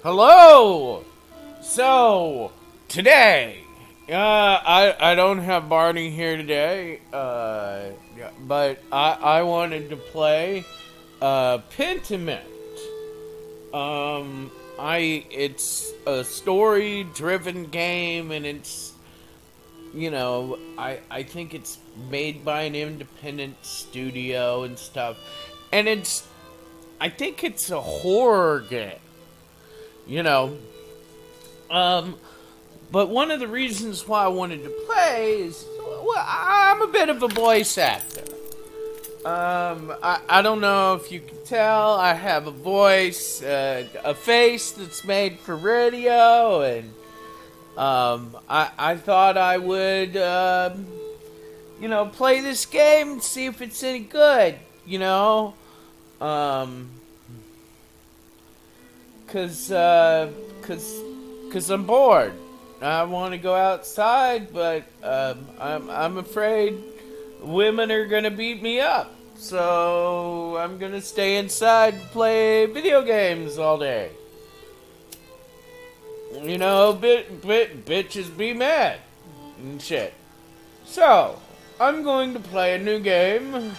Hello! So, today, I don't have Barney here today, yeah, but I wanted to play, Pentiment. It's a story-driven game, and I think it's made by an independent studio and stuff, and I think it's a horror game, you know. Um, but one of the reasons why I wanted to play is, well, I'm a bit of a voice actor. I don't know if you can tell, I have a voice, a face that's made for radio, and I thought I would, play this game and see if it's any good, um, cause I'm bored. I want to go outside, but I'm afraid women are gonna beat me up. So I'm gonna stay inside and play video games all day. Bitches be mad and shit. So I'm going to play a new game.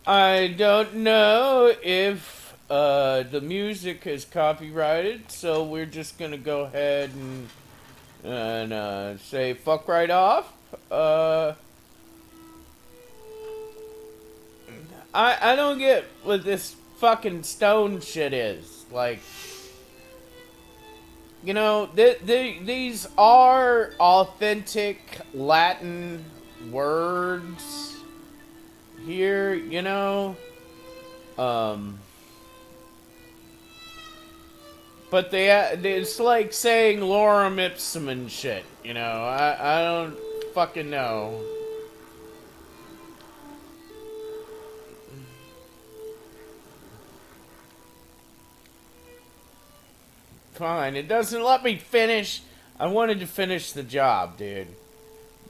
I don't know if the music is copyrighted, so we're just gonna go ahead and say fuck right off. I don't get what this fucking stone shit is. Like, these are authentic Latin words here, but it's like saying lorem ipsum and shit, I don't fucking know. Fine, it doesn't let me finish. I wanted to finish the job, dude.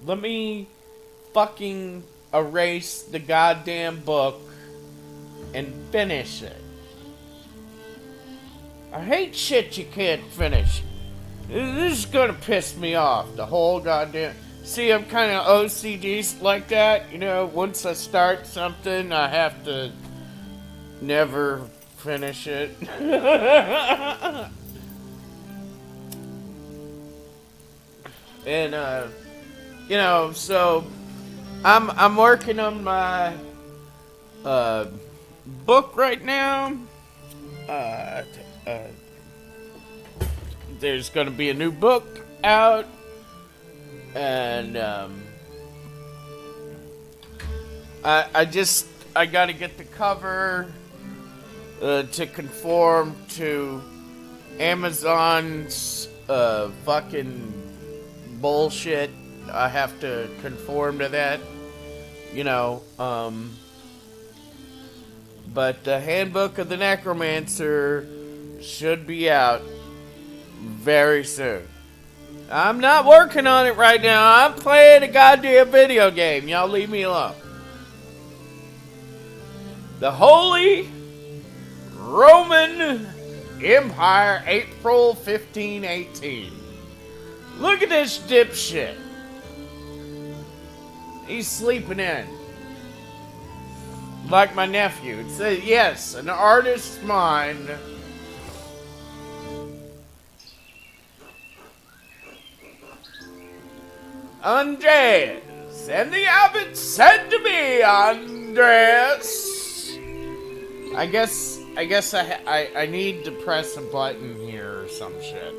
Let me fucking erase the goddamn book and finish it. I hate shit you can't finish. This is gonna piss me off. The whole goddamn... See, I'm kind of OCD like that. Once I start something, I have to never finish it. And, so I'm working on my book right now. There's gonna be a new book out, and I gotta get the cover to conform to Amazon's fucking bullshit. I have to conform to that, but the Handbook of the Necromancer should be out very soon. I'm not working on it right now. I'm playing a goddamn video game. Y'all leave me alone. The Holy Roman Empire, April 1518. Look at this dipshit. He's sleeping in. Like my nephew. It says, yes, an artist's mind. Andreas. And the abbot said to me, Andreas. I guess I need to press a button here or some shit.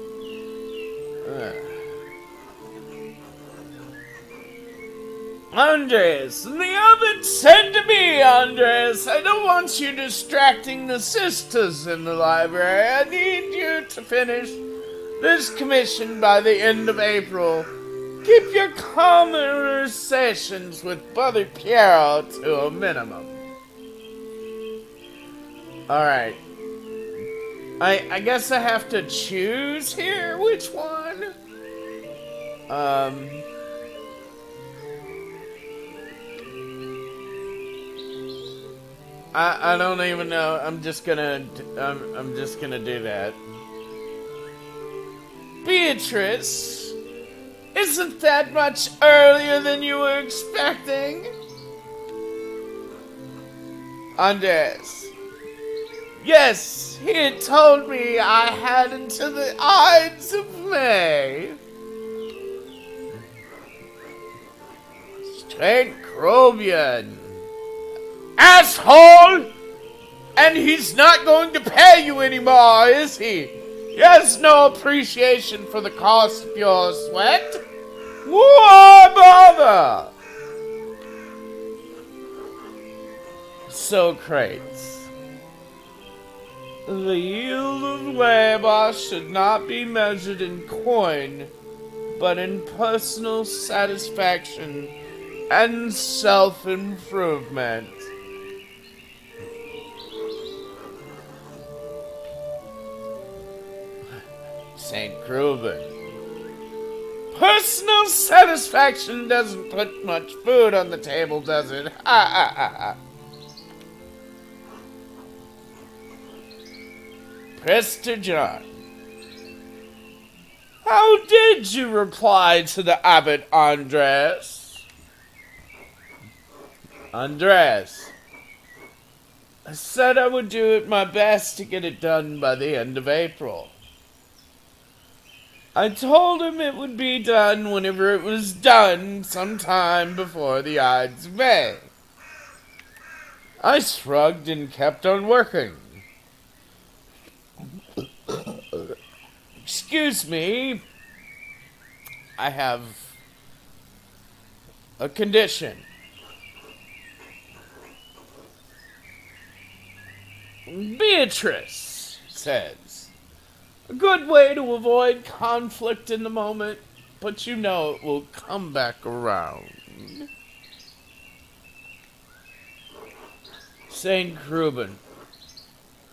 Andres, and the abbot said to me, Andres, I don't want you distracting the sisters in the library. I need you to finish this commission by the end of April. Keep your conversations with Brother Piero to a minimum. Alright. I guess I have to choose here which one. I don't even know. I'm just gonna do that. Beatrice, isn't that much earlier than you were expecting? Andres, yes, he had told me I had until the Ides of May. St. Crobian. Asshole! And he's not going to pay you anymore, is he? He has no appreciation for the cost of your sweat. Why bother? Socrates. The yield of labor should not be measured in coin, but in personal satisfaction and self-improvement. St. Reuben. Personal satisfaction doesn't put much food on the table, does it? Ha ha ha ha. Prester John. How did you reply to the abbot, Andres? Andres. I said I would do it my best to get it done by the end of April. I told him it would be done whenever it was done, sometime before the Ides of May. I shrugged and kept on working. Excuse me. I have a condition. Beatrice says, a good way to avoid conflict in the moment, but you know it will come back around. St. Reuben.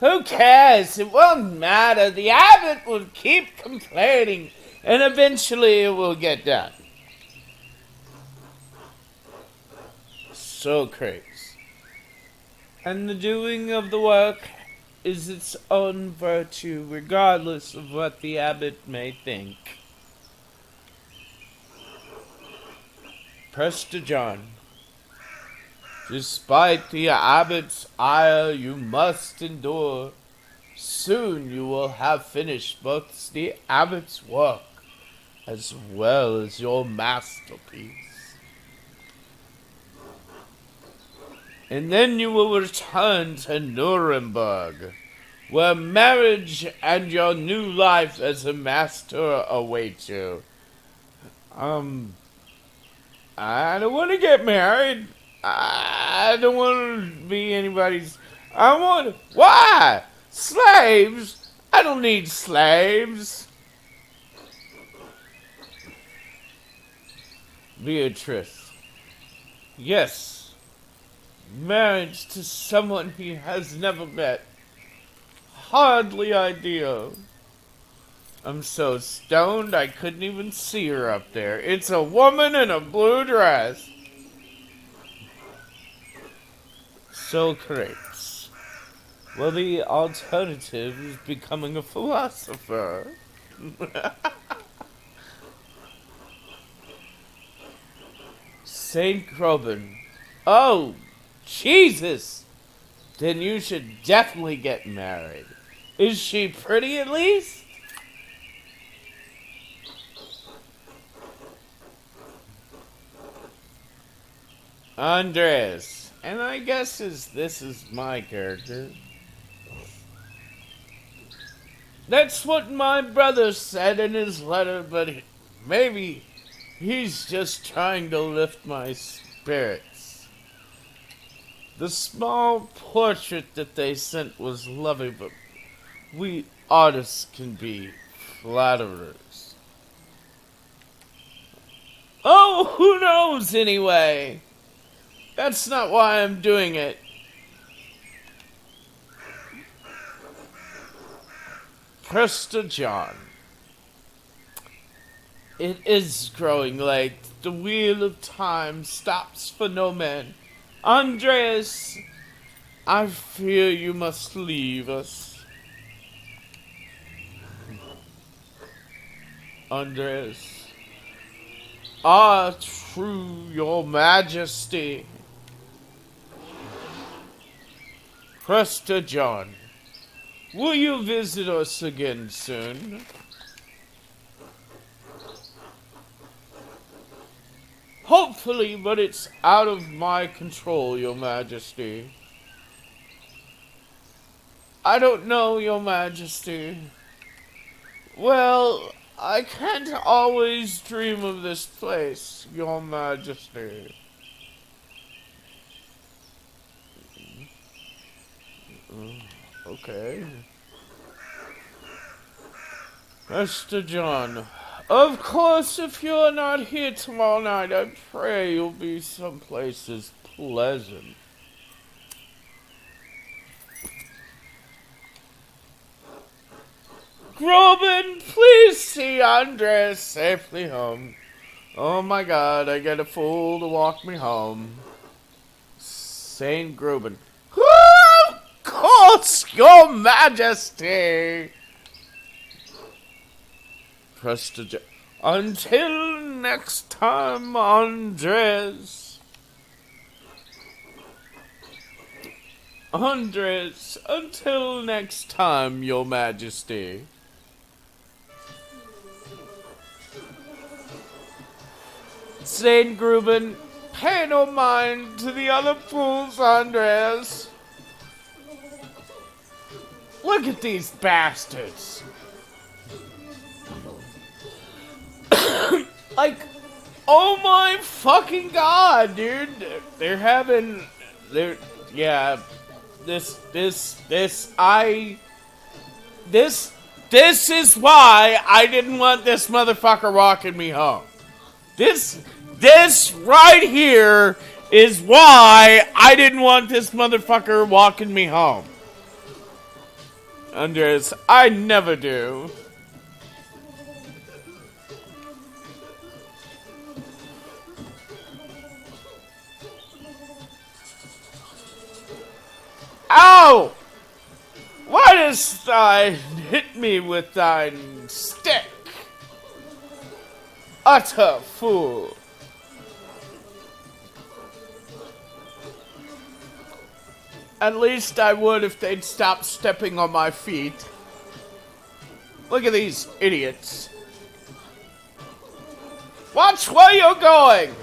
Who cares? It won't matter. The abbot will keep complaining, and eventually it will get done. Socrates. And the doing of the work is its own virtue, regardless of what the abbot may think. Prester John. Despite the abbot's ire, you must endure. Soon you will have finished both the abbot's work as well as your masterpiece. And then you will return to Nuremberg, where marriage and your new life as a master await you. I don't want to get married. I don't want to be anybody's... Why? Slaves? I don't need slaves. Beatrice. Yes. Marriage to someone he has never met. Hardly ideal. I'm so stoned I couldn't even see her up there. It's a woman in a blue dress. Socrates. Well, the alternative is becoming a philosopher. Saint Robin. Oh, Jesus! Then you should definitely get married. Is she pretty at least? Andres. And I guess this is my character. That's what my brother said in his letter, but maybe he's just trying to lift my spirits. The small portrait that they sent was lovely, but we artists can be flatterers. Oh, who knows anyway? That's not why I'm doing it. Prester John. It is growing late. The wheel of time stops for no man. Andreas, I fear you must leave us. Andres. Ah, true, your majesty. Prester John, will you visit us again soon? Hopefully, but it's out of my control, your majesty. I don't know, your majesty. Well, I can't always dream of this place, your majesty. Okay. Mr. John, of course, if you're not here tomorrow night, I pray you'll be someplace as pleasant. Groban, please see Andres safely home. Oh my god, I get a fool to walk me home. Saint Groban. Of course, your majesty. Prestigious. Until next time, Andres. Andres, until next time, your majesty. Saint Gruben, pay no mind to the other fools, Andres. Look at these bastards. Like, oh my fucking god, dude. They're having, yeah, this is why I didn't want this motherfucker walking me home. This right here is why I didn't want this motherfucker walking me home. Andres, I never do. Ow! Why dost thou hit me with thine stick? Utter fool. At least I would if they'd stop stepping on my feet. Look at these idiots. Watch where you're going!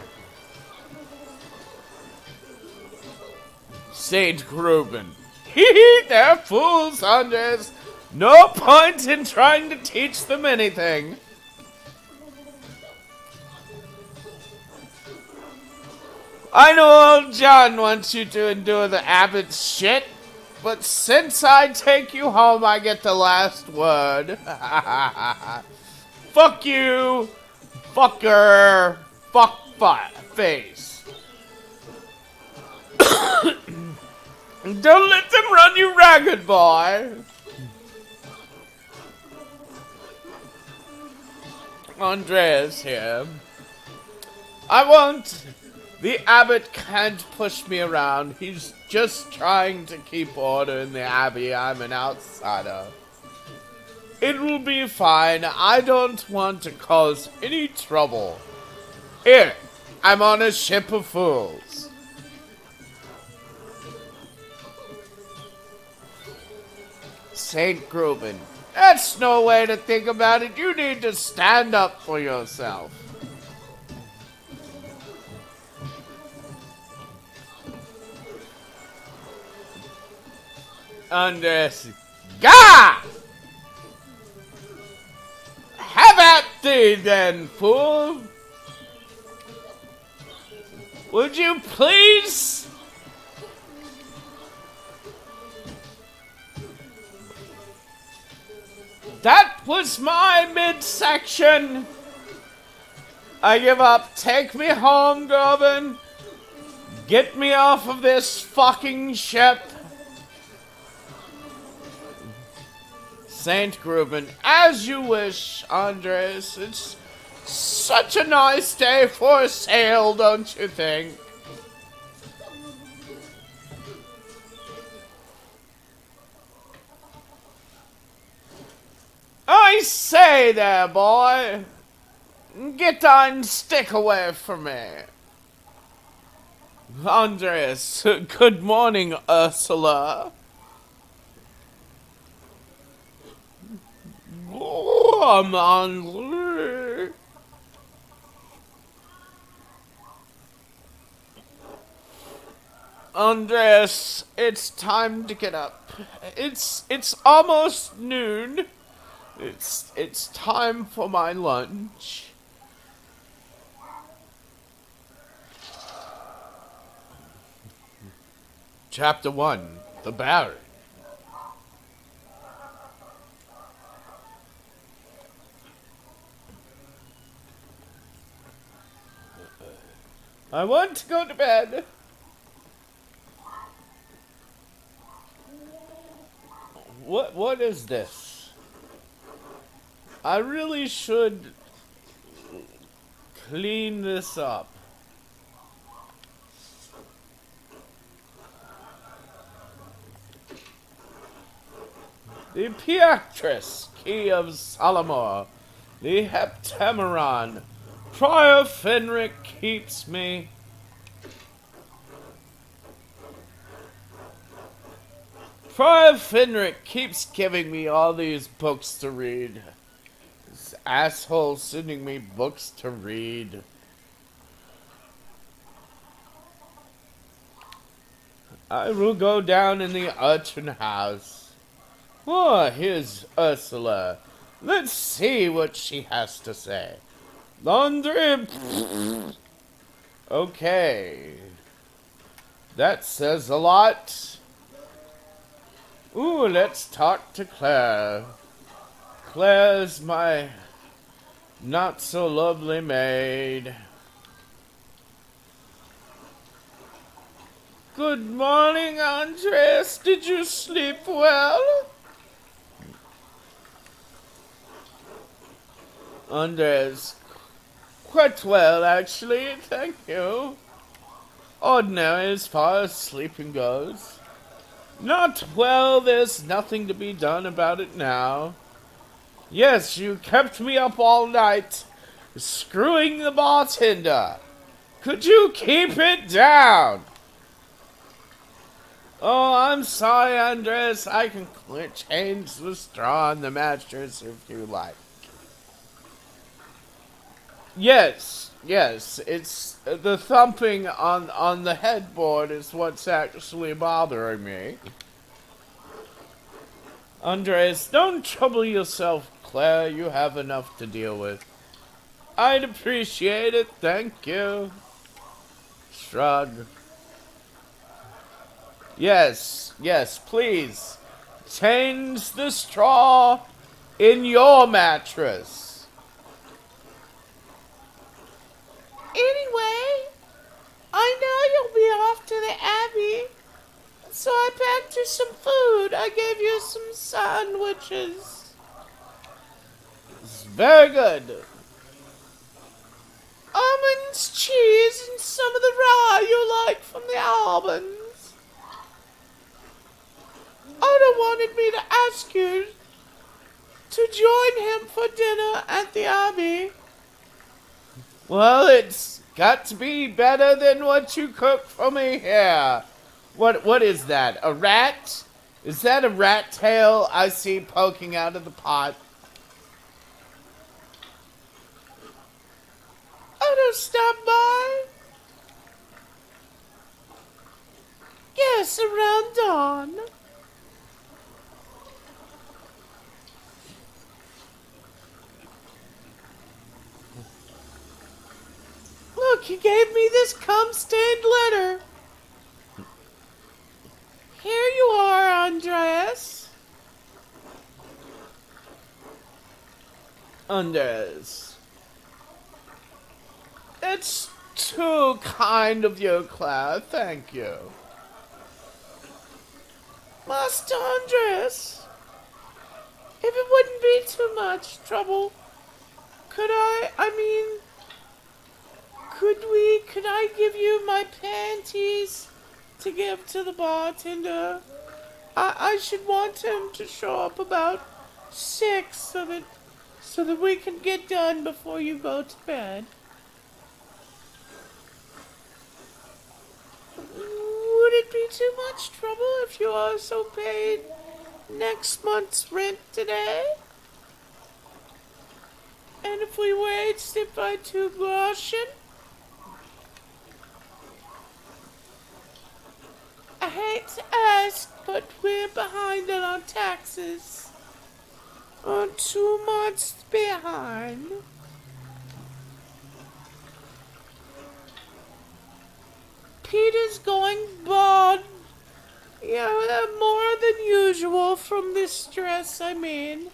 Saint Gruben. Hee, they're fools, Andres. No point in trying to teach them anything. I know old John wants you to endure the abbot's shit, but since I take you home, I get the last word. Fuck you, fucker, face. Don't let them run you ragged, boy. Andreas here. I won't. The abbot can't push me around. He's just trying to keep order in the abbey. I'm an outsider. It will be fine. I don't want to cause any trouble. Here, I'm on a ship of fools. Saint Gruben, that's no way to think about it. You need to stand up for yourself. Andres, Gah! Have at thee then, fool! Would you please? That was my midsection. I give up. Take me home, Goblin. Get me off of this fucking ship. Saint Gruben, as you wish, Andres. It's such a nice day for a sail, don't you think? I say there, boy. Get on, stick away from me. Andres, good morning, Ursula. I'm hungry. Andres, it's time to get up. It's almost noon. It's time for my lunch. Chapter 1, The Baron. I want to go to bed. What is this? I really should clean this up. The Piactress, Key of Salamor, the Heptameron, Prior Fenric keeps me. Prior Fenric keeps giving me all these books to read. This asshole sending me books to read. I will go down in the urchin house. Oh, here's Ursula. Let's see what she has to say. Laundry. Okay. That says a lot. Ooh, let's talk to Claire. Claire's my not-so-lovely maid. Good morning, Andres. Did you sleep well? Andres, quite well, actually, thank you. Ordinary as far as sleeping goes. Not well, there's nothing to be done about it now. Yes, you kept me up all night, screwing the bartender. Could you keep it down? Oh, I'm sorry, Andres. I can change the straw on the mattress if you like. Yes, it's the thumping on the headboard is what's actually bothering me. Andres, don't trouble yourself, Claire. You have enough to deal with. I'd appreciate it, thank you. Shrug. Yes, please. Change the straw in your mattress. Anyway, I know you'll be off to the Abbey, so I packed you some food. I gave you some sandwiches. It's very good. Almonds, cheese, and some of the rye you like from the Albans. Oda wanted me to ask you to join him for dinner at the Abbey. Well, it's got to be better than what you cook for me here. What is that? A rat? Is that a rat tail I see poking out of the pot? Odo stopped by. Yes, around dawn. Look, he gave me this cum-stained letter. Here you are, Andres. Andres. It's too kind of you, Claire. Thank you. Master Andres, if it wouldn't be too much trouble, could I give you my panties to give to the bartender? I should want him to show up about 6 of it. so that we can get done before you go to bed. Would it be too much trouble if you also paid next month's rent today? And if we waged it by 2 groschen? I hate to ask, but we're behind on our taxes. On 2 months behind. Peter's going bald. Yeah, more than usual from this stress, I mean.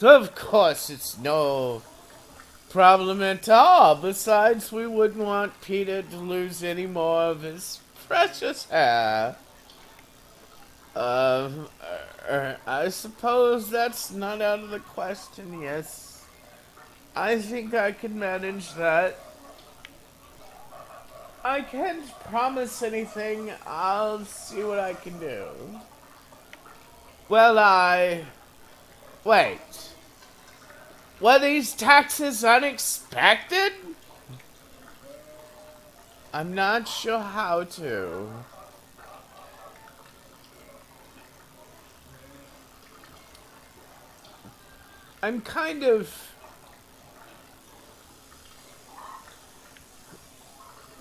Of course, it's no problem at all. Besides, we wouldn't want Peter to lose any more of his precious hair. I suppose that's not out of the question, yes. I think I can manage that. I can't promise anything. I'll see what I can do. Well, wait. Were these taxes unexpected? I'm not sure how to. I'm kind of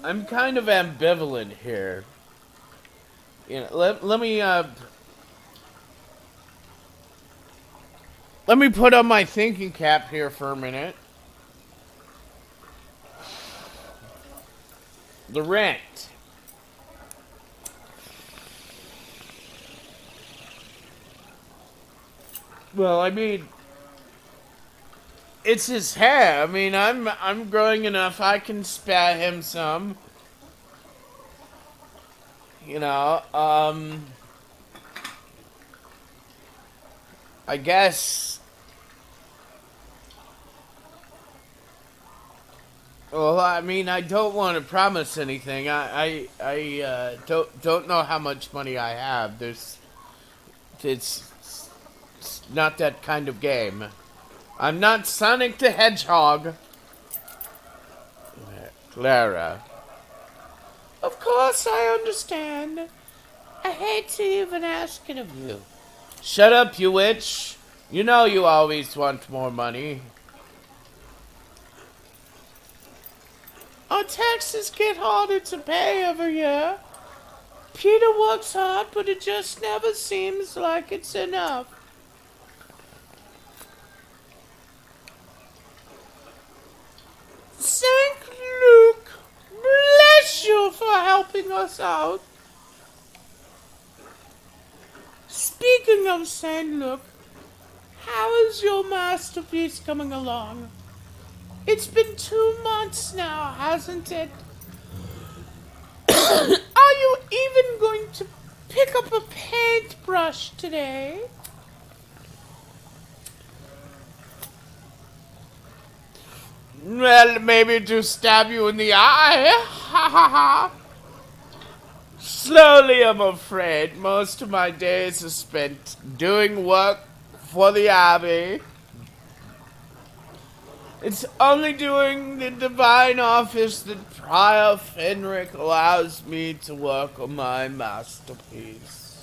ambivalent here. You know, let me put on my thinking cap here for a minute. The rent. Well, I mean, it's his hair. I mean, I'm growing enough. I can spare him some. You know, I guess. Well, I mean, I don't want to promise anything. I don't know how much money I have. It's not that kind of game. I'm not Sonic the Hedgehog. Clara. Of course I understand. I hate to even ask it of you. Shut up, you witch. You know you always want more money. Our taxes get harder to pay every year. Peter works hard, but it just never seems like it's enough. Saint Luke, bless you for helping us out. Speaking of Saint Luke, how is your masterpiece coming along? It's been 2 months now, hasn't it? Are you even going to pick up a paintbrush today? Well, maybe to stab you in the eye. Ha ha ha. Slowly, I'm afraid. Most of my days are spent doing work for the Abbey. It's only doing the divine office that Prior Fenric allows me to work on my masterpiece.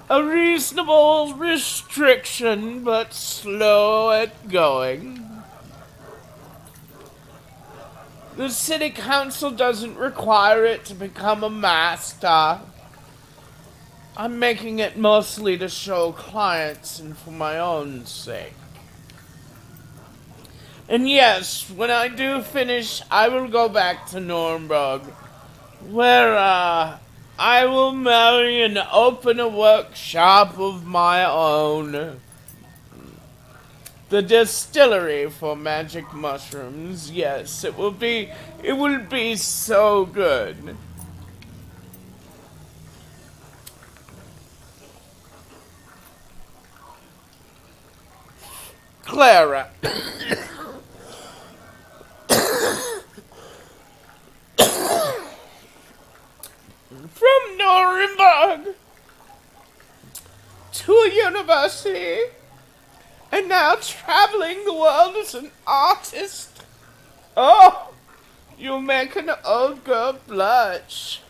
A reasonable restriction, but slow at going. The city council doesn't require it to become a master. I'm making it mostly to show clients and for my own sake. And yes, when I do finish, I will go back to Nuremberg, where I will marry and open a workshop of my own. The distillery for magic mushrooms. Yes, it will be so good. Clara. From Nuremberg to a university and now traveling the world as an artist. Oh, you make an old girl blush.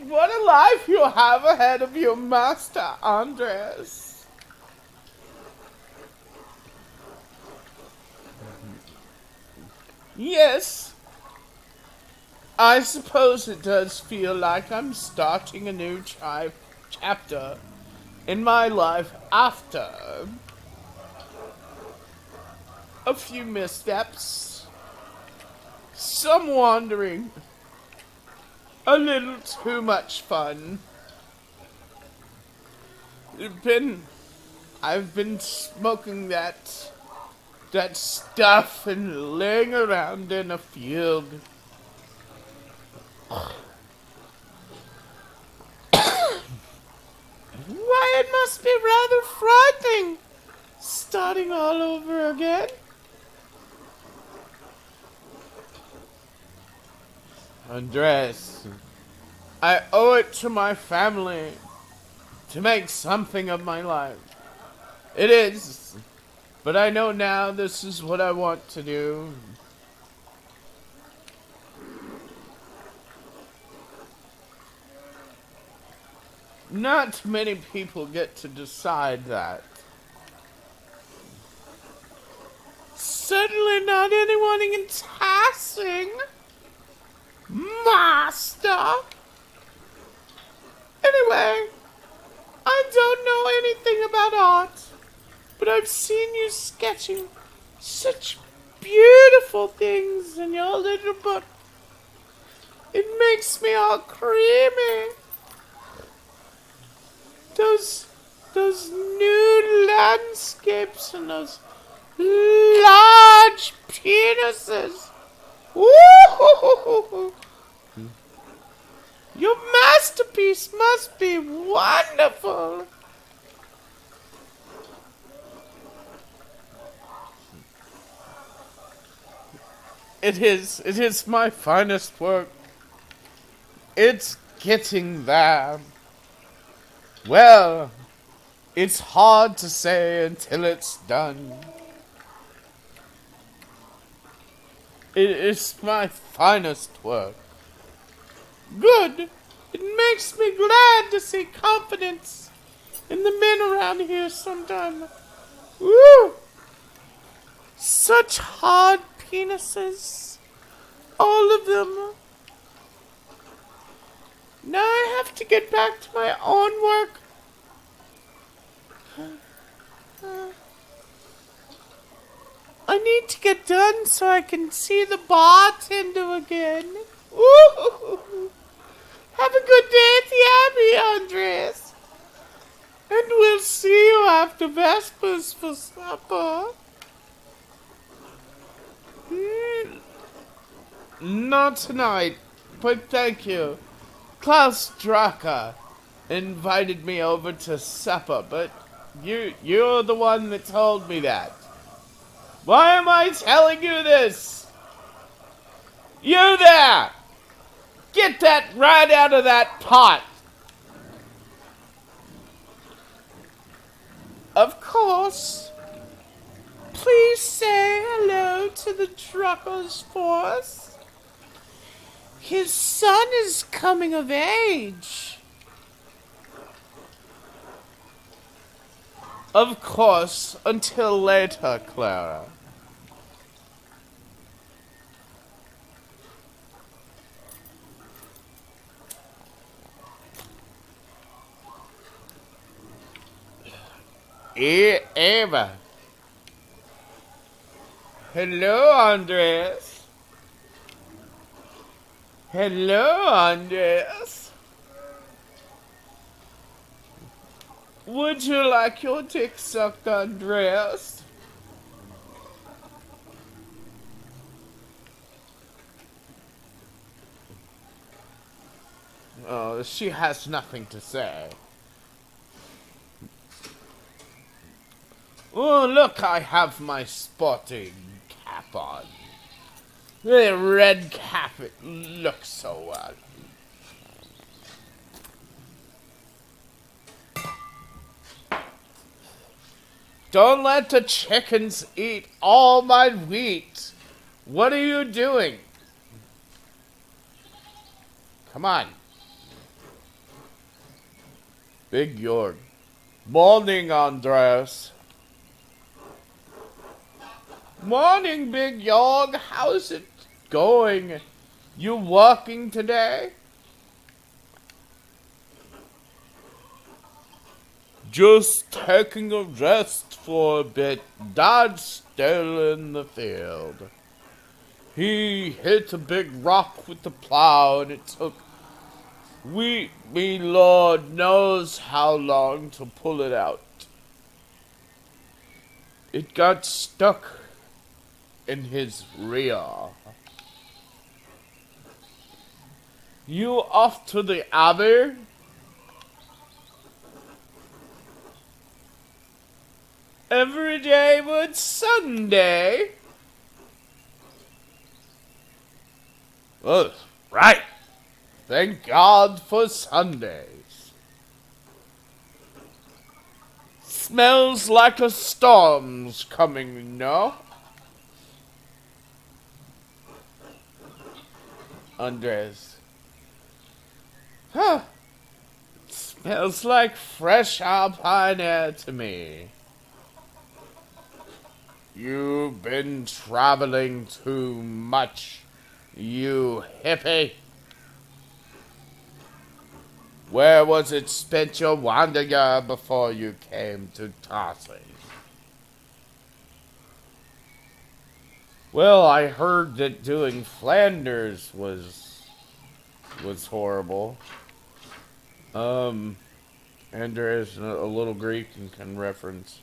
What a life you have ahead of you, Master Andres. Yes, I suppose it does feel like I'm starting a new chapter in my life after a few missteps, some wandering, a little too much fun. I've been smoking that stuff and laying around in a field. Why, it must be rather frightening, starting all over again. Andres, I owe it to my family to make something of my life. It is, but I know now this is what I want to do. Not many people get to decide that. Certainly not anyone in passing, Master. Anyway, I don't know anything about art, but I've seen you sketching such beautiful things in your little book. It makes me all creamy. Those new landscapes and those large penises. Woo-hoo-hoo-hoo-hoo. Your masterpiece must be wonderful. It is my finest work. It's getting there. Well, it's hard to say until it's done. It is my finest work. Good. It makes me glad to see confidence in the men around here sometimes. Woo! Such hard penises. All of them. Now I have to get back to my own work. I need to get done so I can see the bartender again. Ooh. Have a good day at the Abbey, Andres. And we'll see you after Vespers for supper. Not tonight, but thank you. Klaus Draka invited me over to supper, but you're the one that told me that. Why am I telling you this? You there! Get that right out of that pot! Of course. Please say hello to the truckers for us. His son is coming of age. Of course, until later, Clara. Eva. Hello, Andres. Hello, Andres. Would you like your dick sucked, Andreas? Oh, she has nothing to say. Oh, look, I have my sporting cap on. The red carpet looks so well. Don't let the chickens eat all my wheat. What are you doing? Come on. Big York. Morning, Andres. Morning, Big York. How's it going? You working today? Just taking a rest for a bit. Dad's still in the field. He hit a big rock with the plow and it took me Lord knows how long to pull it out. It got stuck in his rear. You off to the Abbey? Every day but Sunday. Oh, right. Thank God for Sundays. Smells like a storm's coming, no? Andres. Huh. Smells like fresh alpine air to me. You've been traveling too much, you hippie. Where was it spent your wander year before you came to Tarsi? Well, I heard that doing Flanders was horrible. Andres, a little Greek and can reference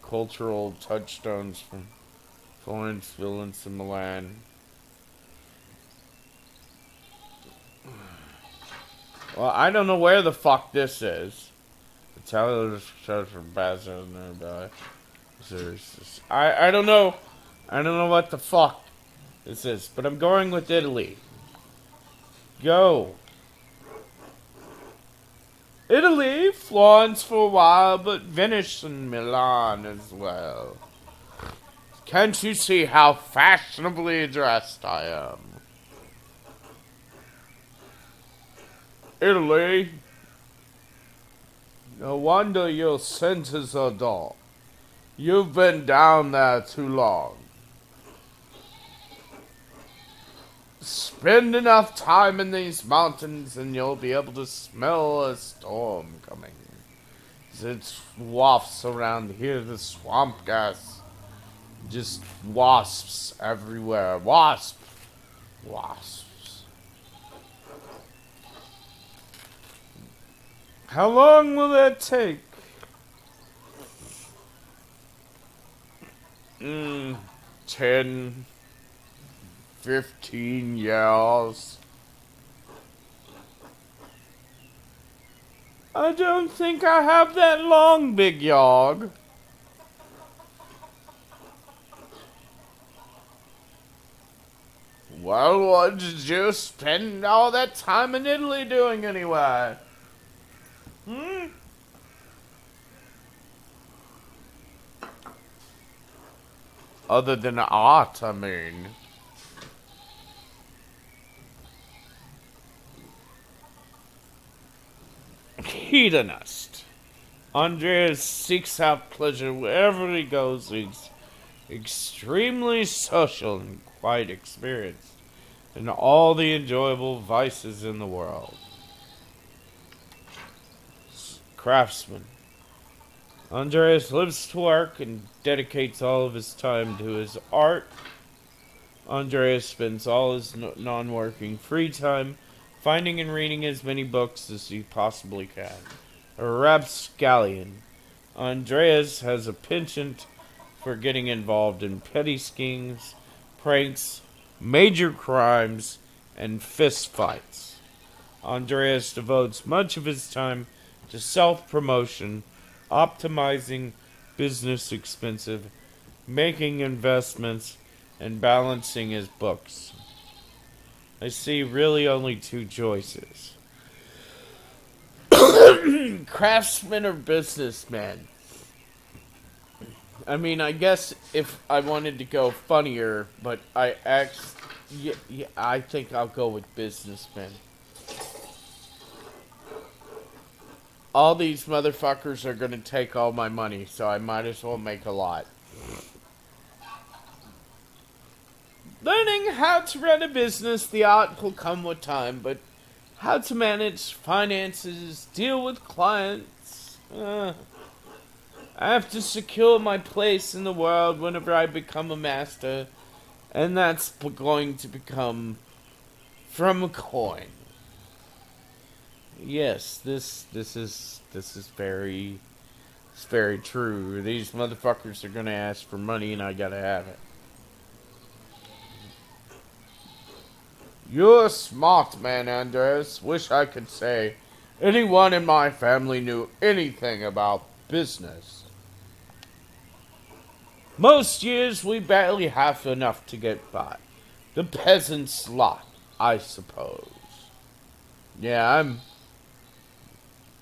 cultural touchstones from Florence, Florence, and Milan. Well, I don't know where the fuck this is. Italian church for Basil nearby. I don't know. I don't know what the fuck this is, but I'm going with Italy. Go. Italy, Florence for a while, but Venice and Milan as well. Can't you see how fashionably dressed I am? Italy. No wonder your senses are dull. You've been down there too long. Spend enough time in these mountains and you'll be able to smell a storm coming. It wafts around here, the swamp gas. Just wasps everywhere. Wasps. How long will that take? 10, 15 years. I don't think I have that long, Big Yog. Well, what did you spend all that time in Italy doing anyway? Other than art, I mean. Hedonist. Andreas seeks out pleasure wherever he goes. He's extremely social and quite experienced in all the enjoyable vices in the world. Craftsman. Andreas lives to work and dedicates all of his time to his art. Andreas spends all his non-working free time finding and reading as many books as he possibly can. A rapscallion. Andreas has a penchant for getting involved in petty schemes, pranks, major crimes, and fist fights. Andreas devotes much of his time to self-promotion, optimizing business expenses, making investments, and balancing his books. I see really only two choices. Craftsman or businessman? I mean, I guess if I wanted to go funnier, but I think I'll go with businessman. All these motherfuckers are gonna take all my money, so I might as well make a lot. Learning how to run a business, the art will come with time, but how to manage finances, deal with clients, I have to secure my place in the world whenever I become a master, and that's going to become from a coin. Yes, this is very true. These motherfuckers are gonna ask for money, and I gotta have it. You're a smart man, Andres. Wish I could say anyone in my family knew anything about business. Most years we barely have enough to get by. The peasant's lot, I suppose. Yeah,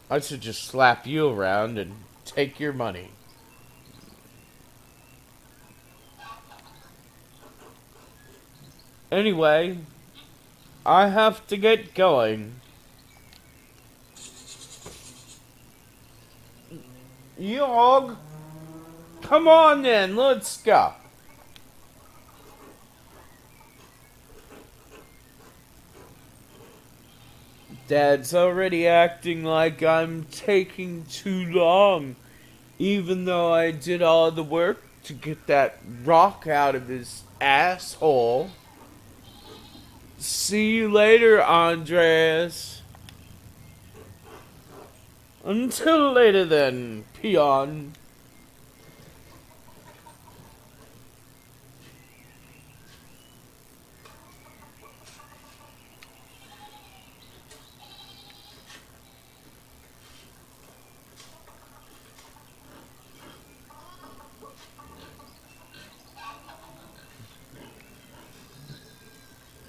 I should just slap you around and take your money. Anyway, I have to get going. Yog, come on then, let's go. Dad's already acting like I'm taking too long, even though I did all the work to get that rock out of his asshole. See you later, Andres. Until later then, peon.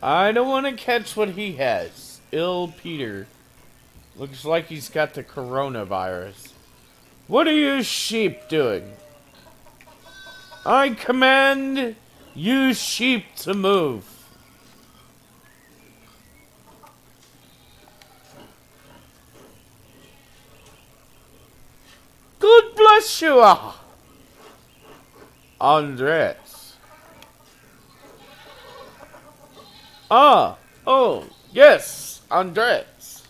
I don't want to catch what he has. Ill Peter. Looks like he's got the coronavirus. What are you sheep doing? I command you sheep to move. God bless you all. Andres. Oh, yes, Andres.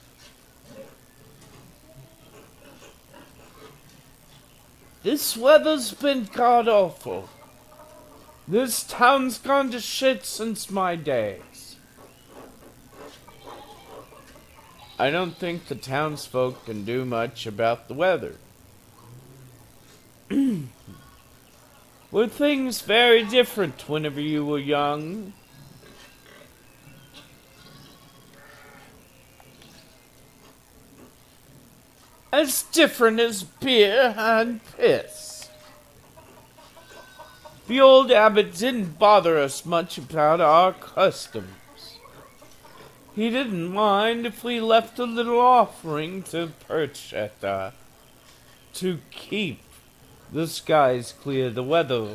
This weather's been god awful. This town's gone to shit since my days. I don't think the townsfolk can do much about the weather. Were things very different whenever you were young? As different as beer and piss. The old abbot didn't bother us much about our customs. He didn't mind if we left a little offering to perch at to keep the skies clear, the weather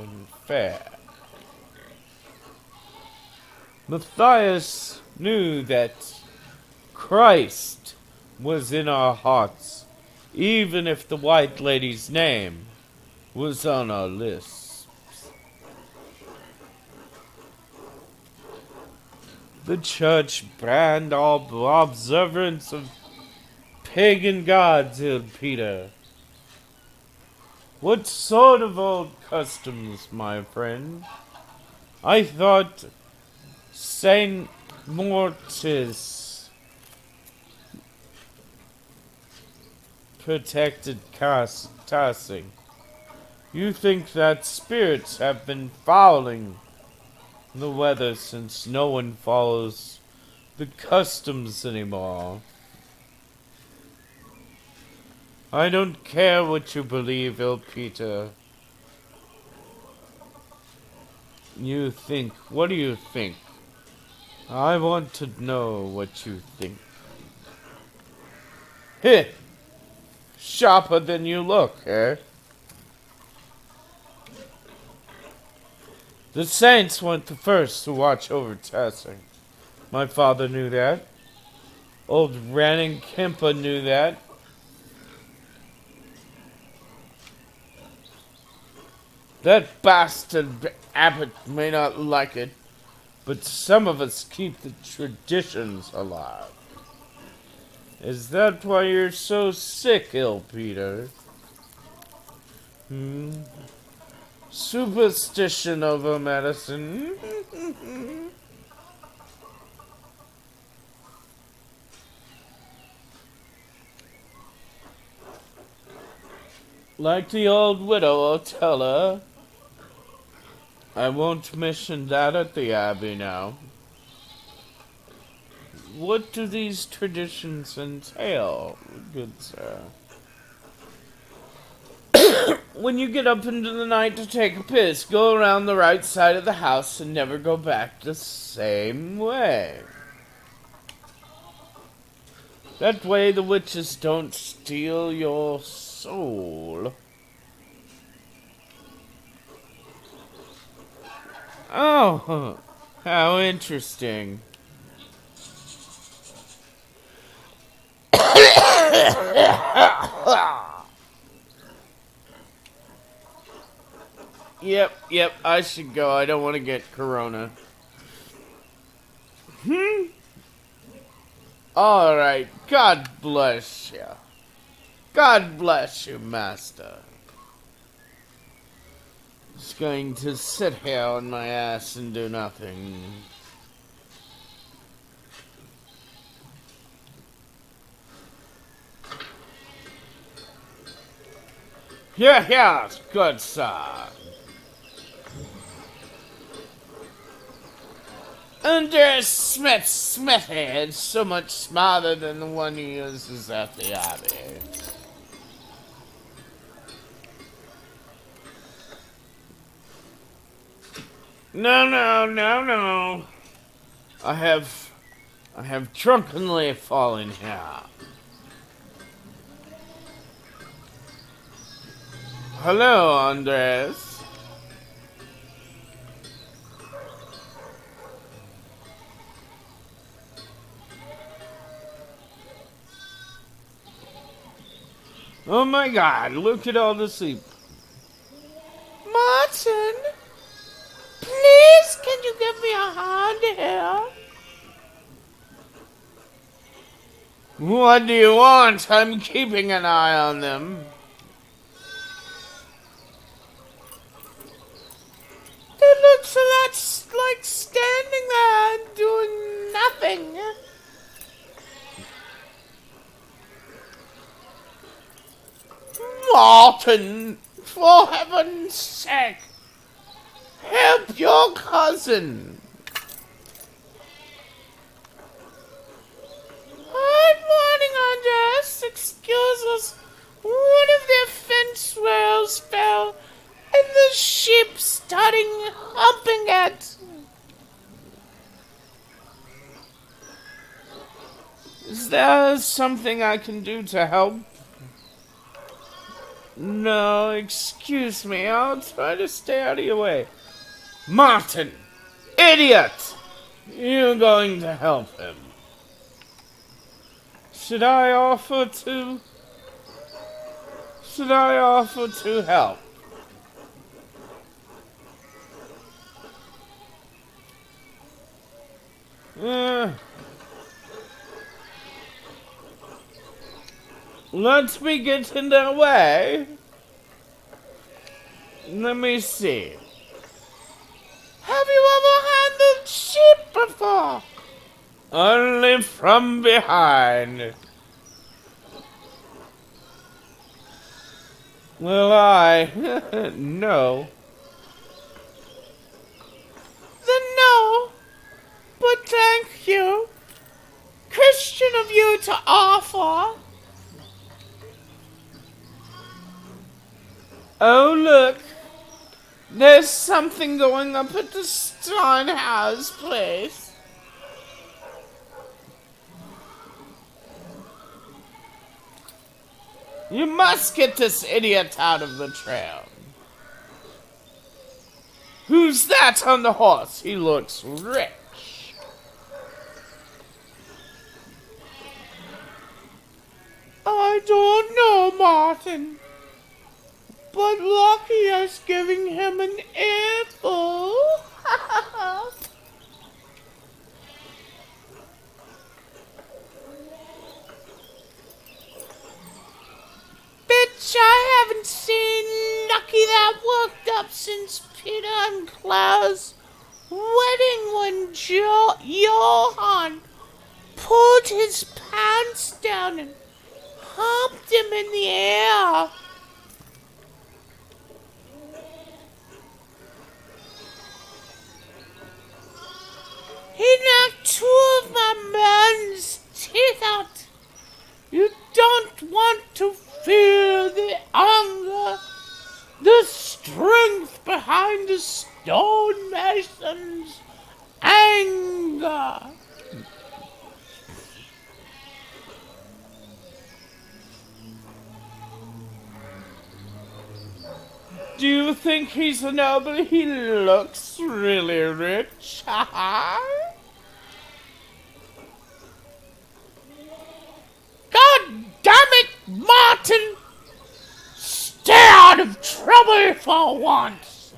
fair. Matthias knew that Christ was in our hearts, even if the White Lady's name was on our lists. The church banned all observance of pagan gods, Peter. What sort of old customs, my friend? I thought Saint Mortis protected tossing. You think that spirits have been fouling the weather since no one follows the customs anymore. I don't care what you believe, Il Peter. You think. What do you think? I want to know what you think. Heh! Sharper than you look, eh? The saints went the first to watch over Tessie. My father knew that. Old Ranning Kempa knew that. That bastard Abbott may not like it, but some of us keep the traditions alive. Is that why you're so sick, ill Peter? Superstition over medicine. Like the old widow, I'll tell her. I won't mention that at the Abbey now. What do these traditions entail, good sir? When you get up into the night to take a piss, go around the right side of the house and never go back the same way. That way the witches don't steal your soul. Oh, how interesting. Yep, I should go. I don't want to get corona. Alright, God bless you. God bless you, Master. Just going to sit here on my ass and do nothing. Yeah, good sir. Under Smithy is so much smarter than the one he uses at the Abbey. No. I have drunkenly fallen here. Hello, Andres. Oh my God, look at all the sleep. Martin, please can you give me a hand here? What do you want? I'm keeping an eye on them. It looks a lot like standing there and doing nothing. Martin, for heaven's sake, help your cousin. Good morning, Andres. Excuse us. One of their fence rails fell, and the sheep starting humping it. Is there something I can do to help? No, excuse me. I'll try to stay out of your way. Martin! Idiot! You're going to help him. Should I offer to help? Let me get in their way. Let me see. Have you ever handled sheep before? Only from behind. Well, no. Then no. But thank you. Christian of you to offer. Oh, look. There's something going up at the Stonehouse place. You must get this idiot out of the trail. Who's that on the horse? He looks rich. I don't know, Martin. But Lucky is giving him an earful. Bitch, I haven't seen Lucky that worked up since Peter and Claire's wedding when Johann pulled his pants down and humped him in the air. He knocked 2 of my man's teeth out. You don't want to feel the anger, the strength behind the stonemason's anger. Do you think he's a noble? He looks really rich. God damn it, Martin! Stay out of trouble for once!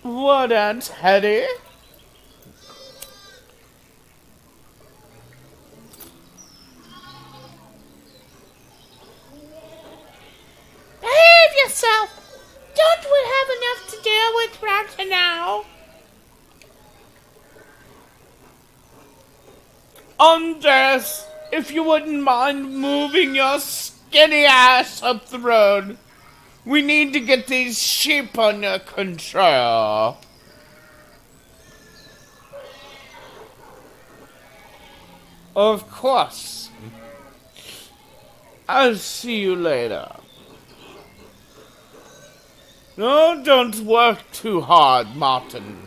What, Aunt Hetty? Behave yourself! Don't we have enough to deal with right now? Andres, if you wouldn't mind moving your skinny ass up the road. We need to get these sheep under control. Of course. I'll see you later. No, don't work too hard, Martin.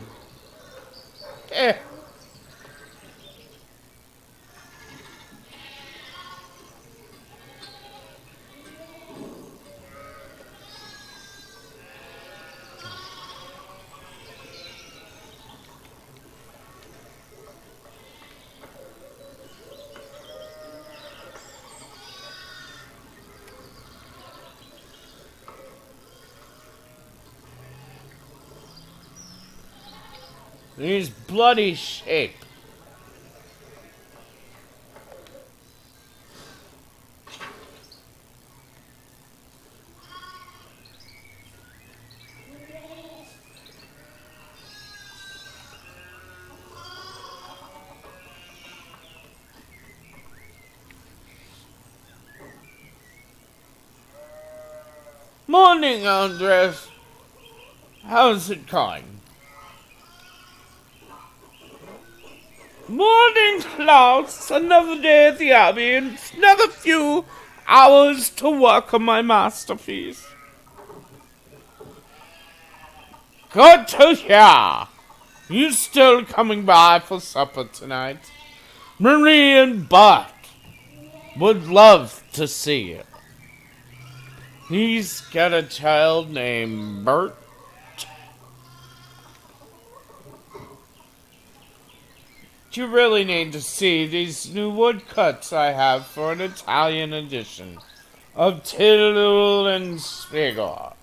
These bloody sheep. Morning, Andres. How's it going? Morning, Klaus. Another day at the Abbey and another few hours to work on my masterpiece. Good to hear. You still coming by for supper tonight? Marie and Bart would love to see you. He's got a child named Bert. You really need to see these new woodcuts I have for an Italian edition of Till and Spiegel.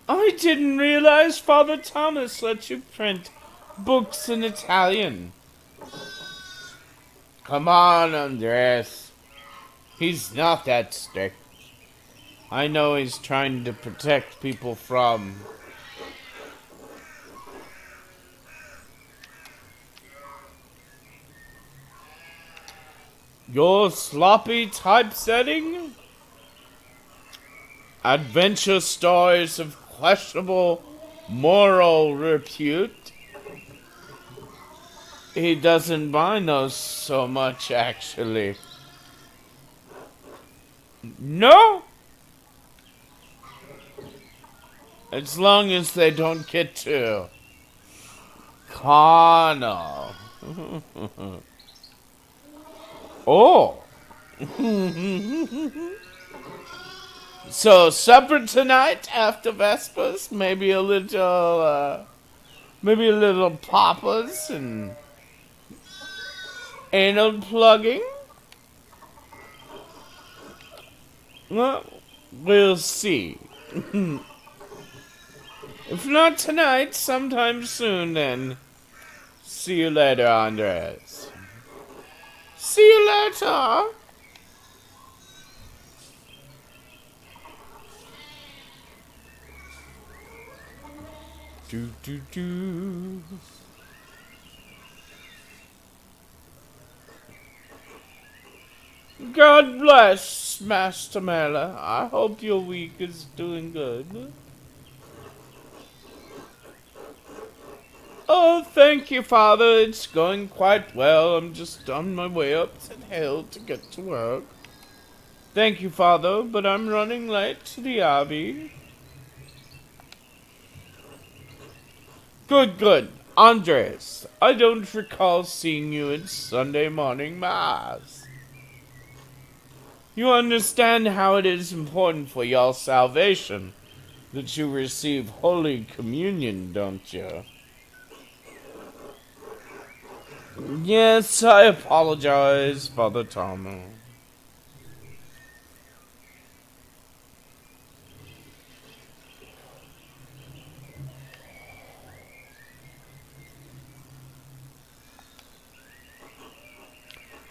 I didn't realize Father Thomas let you print books in Italian. Come on, Andres. He's not that strict. I know he's trying to protect people from... your sloppy typesetting? Adventure stories of questionable moral repute? He doesn't mind those so much, actually. No! As long as they don't get too carnal. Oh! So, supper tonight after Vespers? Maybe a little papas and anal plugging? Well, we'll see. If not tonight, sometime soon then. See you later, Andres. See you later. Do do do. God bless, Master Mela. I hope your week is doing good. Oh, thank you, Father. It's going quite well. I'm just on my way up the hill to get to work. Thank you, Father, but I'm running late to the Abbey. Good, good. Andres, I don't recall seeing you at Sunday morning Mass. You understand how it is important for your salvation that you receive Holy Communion, don't you? Yes, I apologize, Father Thomas.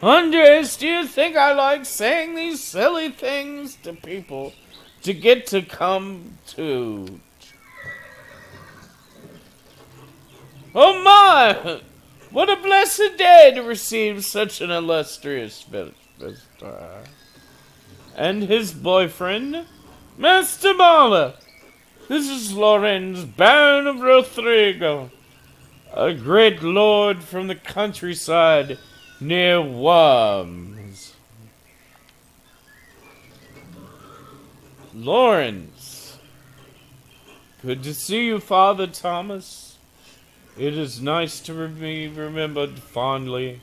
Andres, do you think I like saying these silly things to people to get to come to? Oh my! What a blessed day to receive such an illustrious visitor. And his boyfriend, Master Mala. This is Lorenz, Baron of Rodrigo, a great lord from the countryside near Worms. Lawrence, good to see you, Father Thomas. It is nice to be remembered fondly.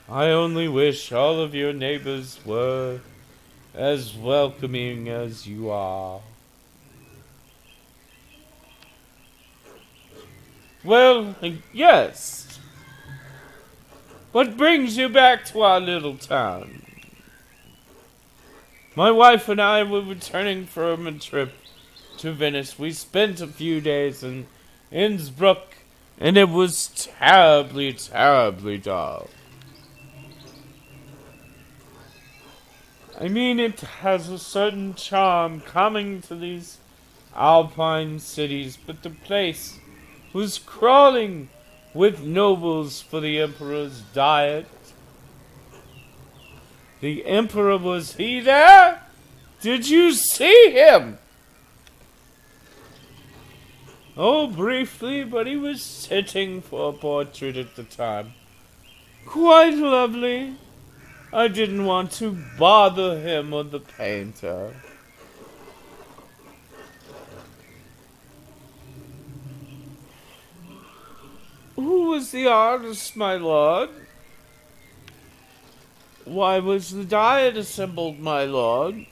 I only wish all of your neighbors were as welcoming as you are. Well, yes. What brings you back to our little town? My wife and I were returning from a trip to Venice. We spent a few days in Innsbruck, and it was terribly, terribly dull. I mean, it has a certain charm coming to these alpine cities, but the place was crawling with nobles for the emperor's diet. The emperor, was he there? Did you see him? Oh, briefly, but he was sitting for a portrait at the time. Quite lovely. I didn't want to bother him or the painter. Who was the artist, my lord? Why was the diet assembled, my lord?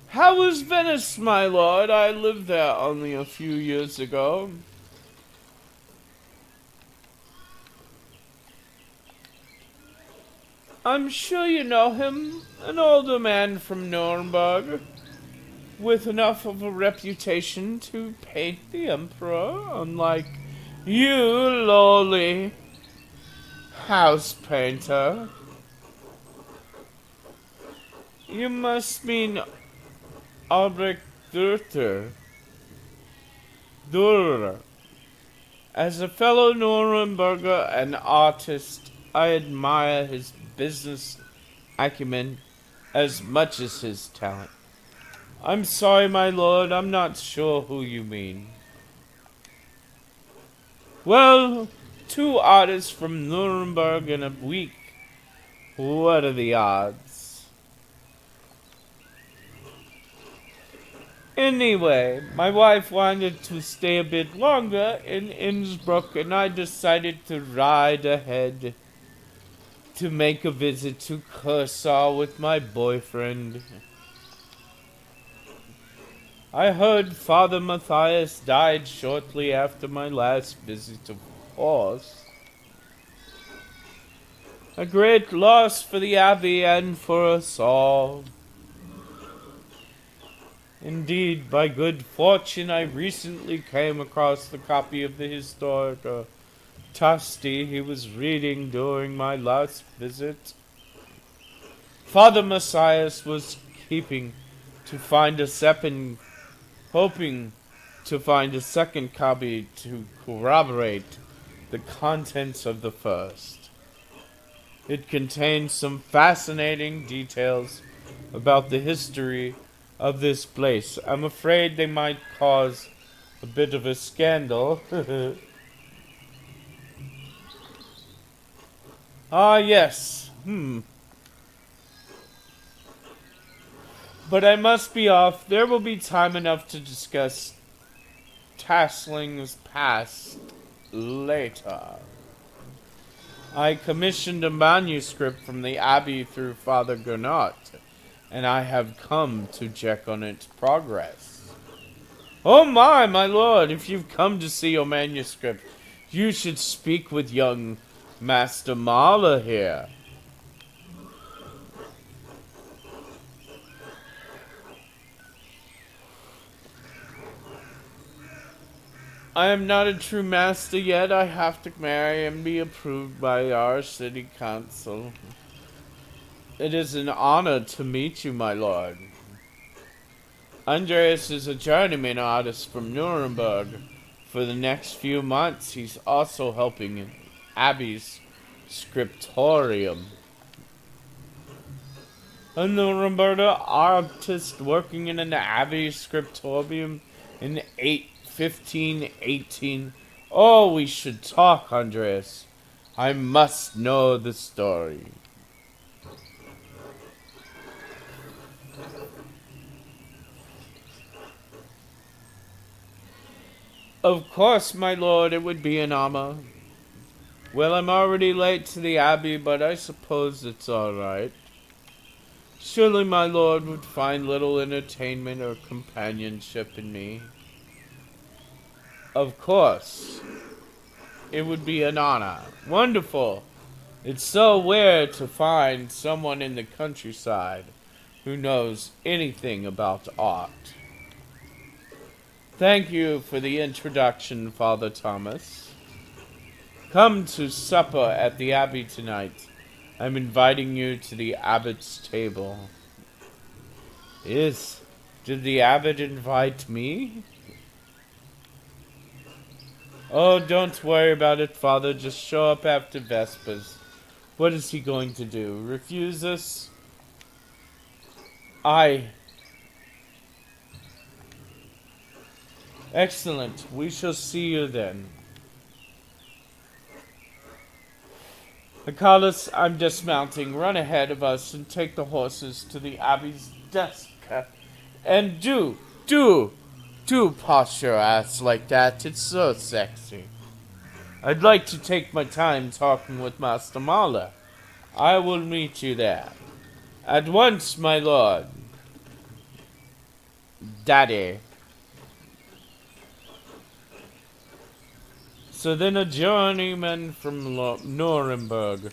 How was Venice, my lord? I lived there only a few years ago. I'm sure you know him, an older man from Nuremberg, with enough of a reputation to paint the emperor, unlike you, lowly house painter. You must mean Albrecht Dürer. As a fellow Nuremberger and artist, I admire his business acumen as much as his talent. I'm sorry, my lord, I'm not sure who you mean. Well, 2 artists from Nuremberg in a week. What are the odds? Anyway, my wife wanted to stay a bit longer in Innsbruck, and I decided to ride ahead to make a visit to Cursaw with my boyfriend. I heard Father Matthias died shortly after my last visit, of course. A great loss for the Abbey and for us all. Indeed, by good fortune, I recently came across the copy of the historic Tosti he was reading during my last visit. Father Matthias was hoping to find a second copy to corroborate the contents of the first. It contains some fascinating details about the history of this place. I'm afraid they might cause a bit of a scandal. Ah, yes. But I must be off. There will be time enough to discuss Tassling's past later. I commissioned a manuscript from the Abbey through Father Gernot, and I have come to check on its progress. Oh my lord, if you've come to see your manuscript, you should speak with young Master Mahler here. I am not a true master yet. I have to marry and be approved by our city council. It is an honor to meet you, my lord. Andreas is a journeyman artist from Nuremberg. For the next few months, he's also helping in Abbey's scriptorium. A Nuremberger artist working in an Abbey scriptorium in 1518. Oh, we should talk, Andreas. I must know the story. Of course, my lord, it would be an honor. Well, I'm already late to the Abbey, but I suppose it's all right. Surely my lord would find little entertainment or companionship in me. Of course. It would be an honor. Wonderful. It's so rare to find someone in the countryside who knows anything about art. Thank you for the introduction, Father Thomas. Come to supper at the Abbey tonight. I'm inviting you to the abbot's table. Yes, did the abbot invite me? Oh, don't worry about it, Father. Just show up after Vespers. What is he going to do? Refuse us? Excellent. We shall see you then. Nicholas, I'm dismounting. Run ahead of us and take the horses to the Abbey's desk. And do posture your ass like that. It's so sexy. I'd like to take my time talking with Master Mahler. I will meet you there. At once, my lord. Daddy. So then a journeyman from Nuremberg.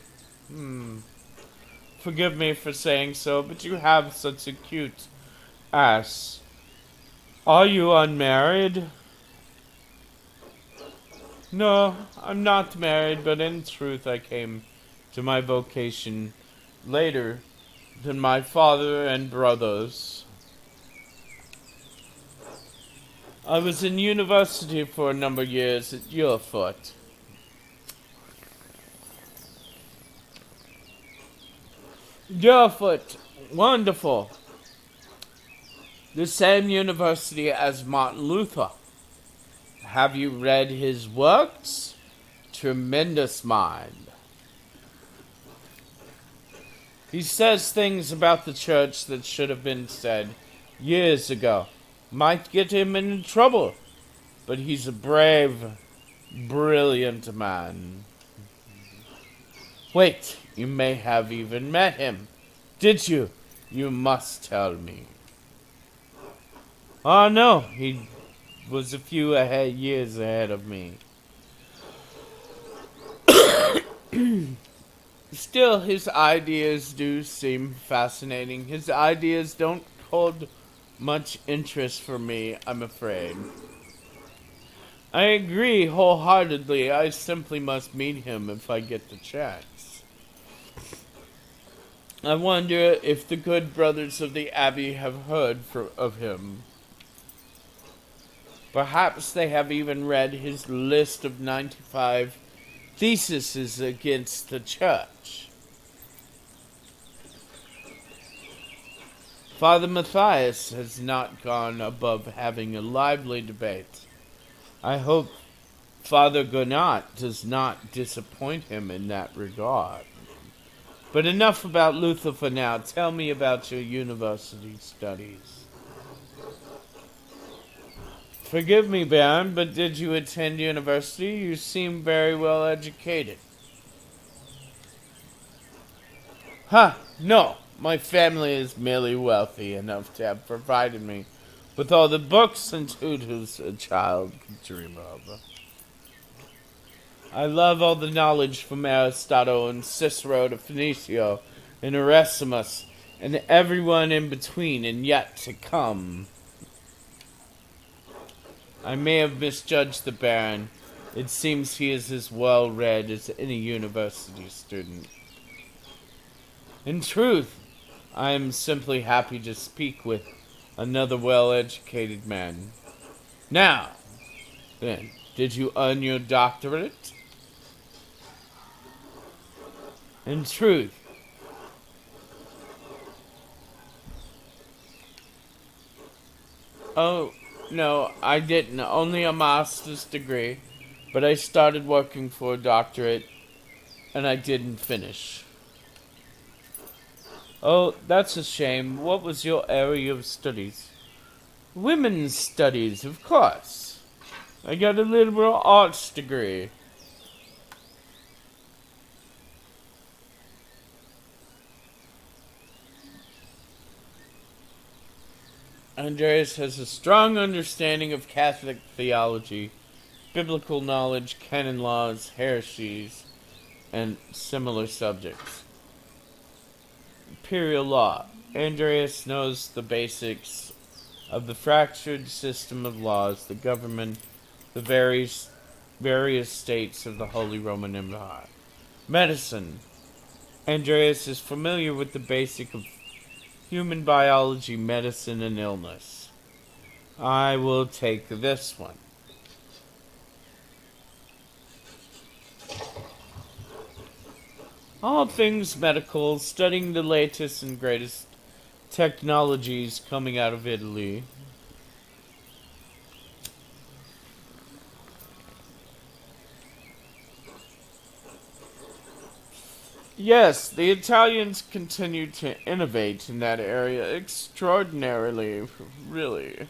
Forgive me for saying so, but you have such a cute ass. Are you unmarried? No, I'm not married, but in truth I came to my vocation later than my father and brothers. I was in university for a number of years at your foot. Your foot, wonderful. The same university as Martin Luther. Have you read his works? tremendous mind. He says things about the church that should have been said years ago. Might get him in trouble, but he's a brave, brilliant man. Wait, you may have even met him. Did you? You must tell me. Oh no, he was a few years ahead of me. Still, his ideas do seem fascinating. His ideas don't hold much interest for me, I'm afraid. I agree wholeheartedly. I simply must meet him if I get the chance. I wonder if the good brothers of the Abbey have heard of him. Perhaps they have even read his list of 95 theses against the church. Father Matthias has not gone above having a lively debate. I hope Father Gonat does not disappoint him in that regard. But enough about Luther for now. Tell me about your university studies. Forgive me, Baron, but did you attend university? You seem very well educated. No. My family is merely wealthy enough to have provided me with all the books and tutors a child could dream of. I love all the knowledge from Aristotle and Cicero to Phoenicio and Erasmus and everyone in between and yet to come. I may have misjudged the Baron. It seems he is as well read as any university student. In truth, I am simply happy to speak with another well-educated man. Now, then, did you earn your doctorate? In truth, oh, no, I didn't. Only a master's degree. But I started working for a doctorate, and I didn't finish. Oh, that's a shame. What was your area of studies? Women's studies, of course. I got a liberal arts degree. Andreas has a strong understanding of Catholic theology, biblical knowledge, canon laws, heresies, and similar subjects. Imperial law. Andreas knows the basics of the fractured system of laws that govern the various states of the Holy Roman Empire. Medicine. Andreas is familiar with the basic of human biology, medicine, and illness. I will take this one. All things medical, studying the latest and greatest technologies coming out of Italy. Yes, the Italians continue to innovate in that area extraordinarily, really.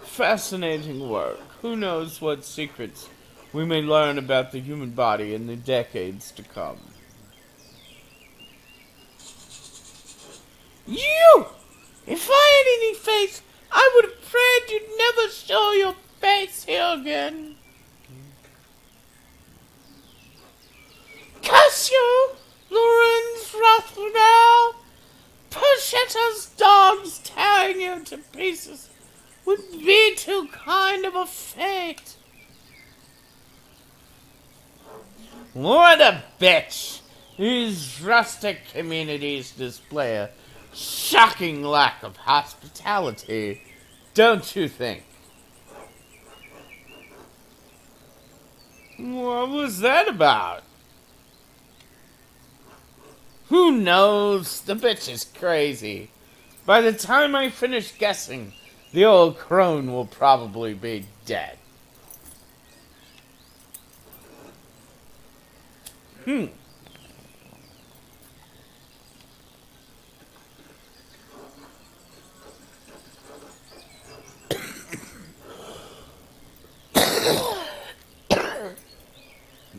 Fascinating work. Who knows what secrets we may learn about the human body in the decades to come. You! If I had any face, I would have prayed you'd never show your face here again. Curse you, Lorenz Rothwell! Perchetta's dogs tearing you to pieces would be too kind of a fate. What a bitch! These rustic communities display a shocking lack of hospitality, don't you think? What was that about? Who knows? The bitch is crazy. By the time I finish guessing, the old crone will probably be dead.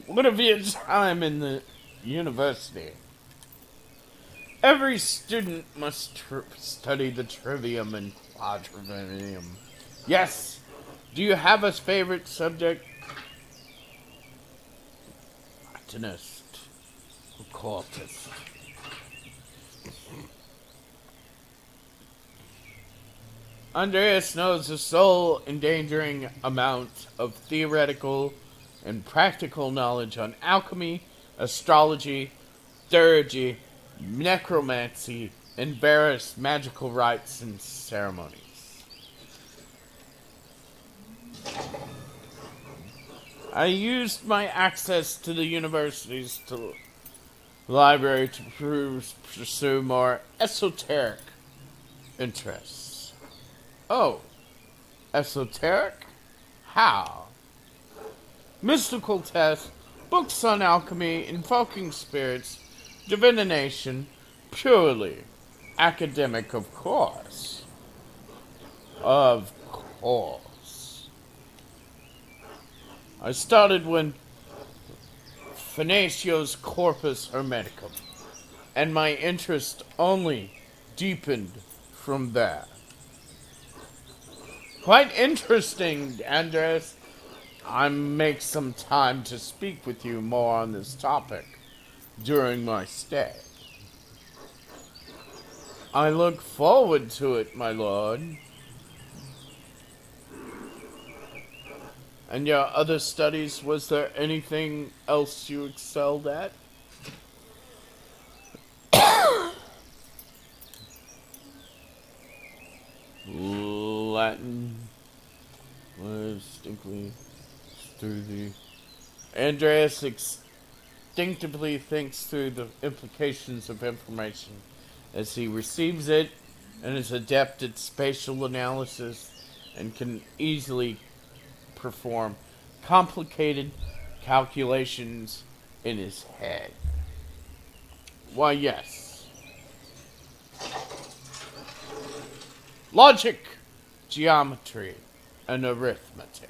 What of your time in the university? Every student must study the trivium and quadrivium. Yes. Do you have a favorite subject? Botanist. Occultist. Andreas knows the soul-endangering amount of theoretical and practical knowledge on alchemy, astrology, theurgy, necromancy, and various magical rites and ceremonies. I used my access to the university's library to pursue more esoteric interests. Oh, esoteric? How? Mystical tests, books on alchemy, invoking spirits, divination, purely academic, of course. Of course. I started when Finacio's Corpus Hermeticum, and my interest only deepened from there. Quite interesting, Andres. I make some time to speak with you more on this topic during my stay. I look forward to it, my lord. And your other studies, was there anything else you excelled at? Latin was distinctly through the... Andreas instinctively thinks through the implications of information as he receives it, and is adept at spatial analysis and can easily perform complicated calculations in his head. Why, yes. Logic, geometry, and arithmetic.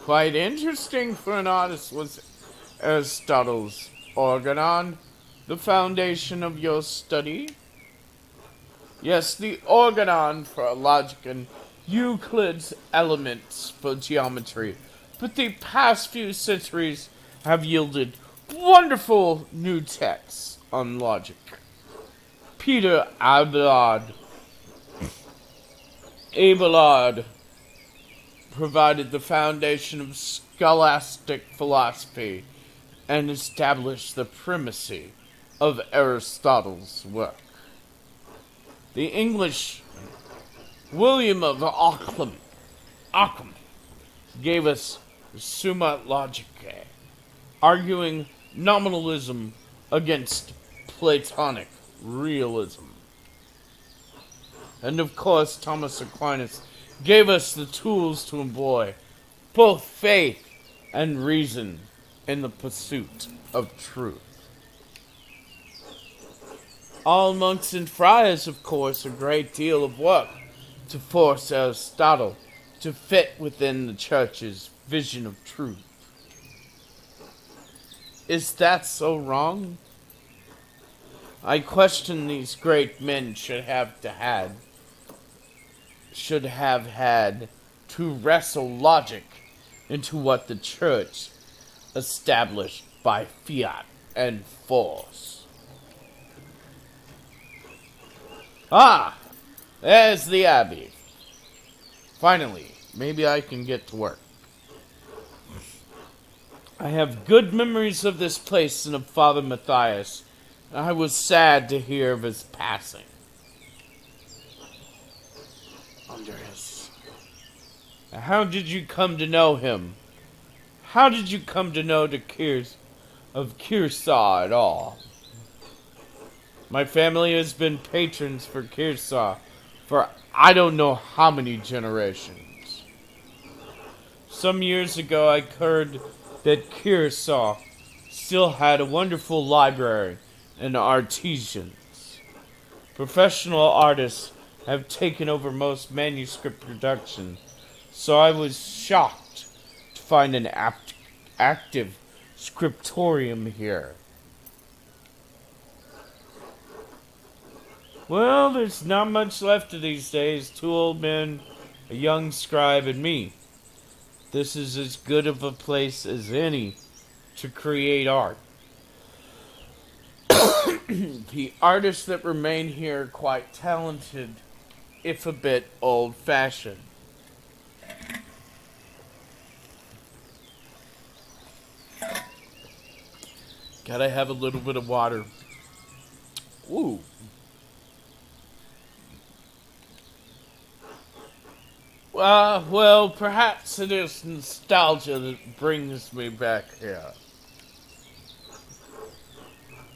Quite interesting for an artist was Aristotle's organon, the foundation of your study. Yes, the organon for logic and Euclid's elements for geometry. But the past few centuries have yielded wonderful new texts on logic. Peter Abelard provided the foundation of scholastic philosophy and established the primacy of Aristotle's work. The English William of Ockham gave us Summa Logicae, arguing nominalism against Platonic realism. And of course, Thomas Aquinas gave us the tools to employ both faith and reason in the pursuit of truth. All monks and friars, of course, a great deal of work to force Aristotle to fit within the church's vision of truth. Is that so wrong? I question these great men should have had to wrestle logic into what the church established by fiat and force. Ah, there's the abbey. Finally, maybe I can get to work. I have good memories of this place and of Father Matthias. I was sad to hear of his passing. Andreas, how did you come to know him? How did you come to know the of Kearsarge at all? My family has been patrons for Kearsarge for I don't know how many generations. Some years ago I heard that Kearsarge still had a wonderful library and artisans. Professional artists have taken over most manuscript production, so I was shocked to find an active scriptorium here. Well, there's not much left of these days. 2 old men, a young scribe, and me. This is as good of a place as any to create art. The artists that remain here are quite talented, if a bit old-fashioned. Gotta have a little bit of water. Ooh. Well, perhaps it is nostalgia that brings me back here.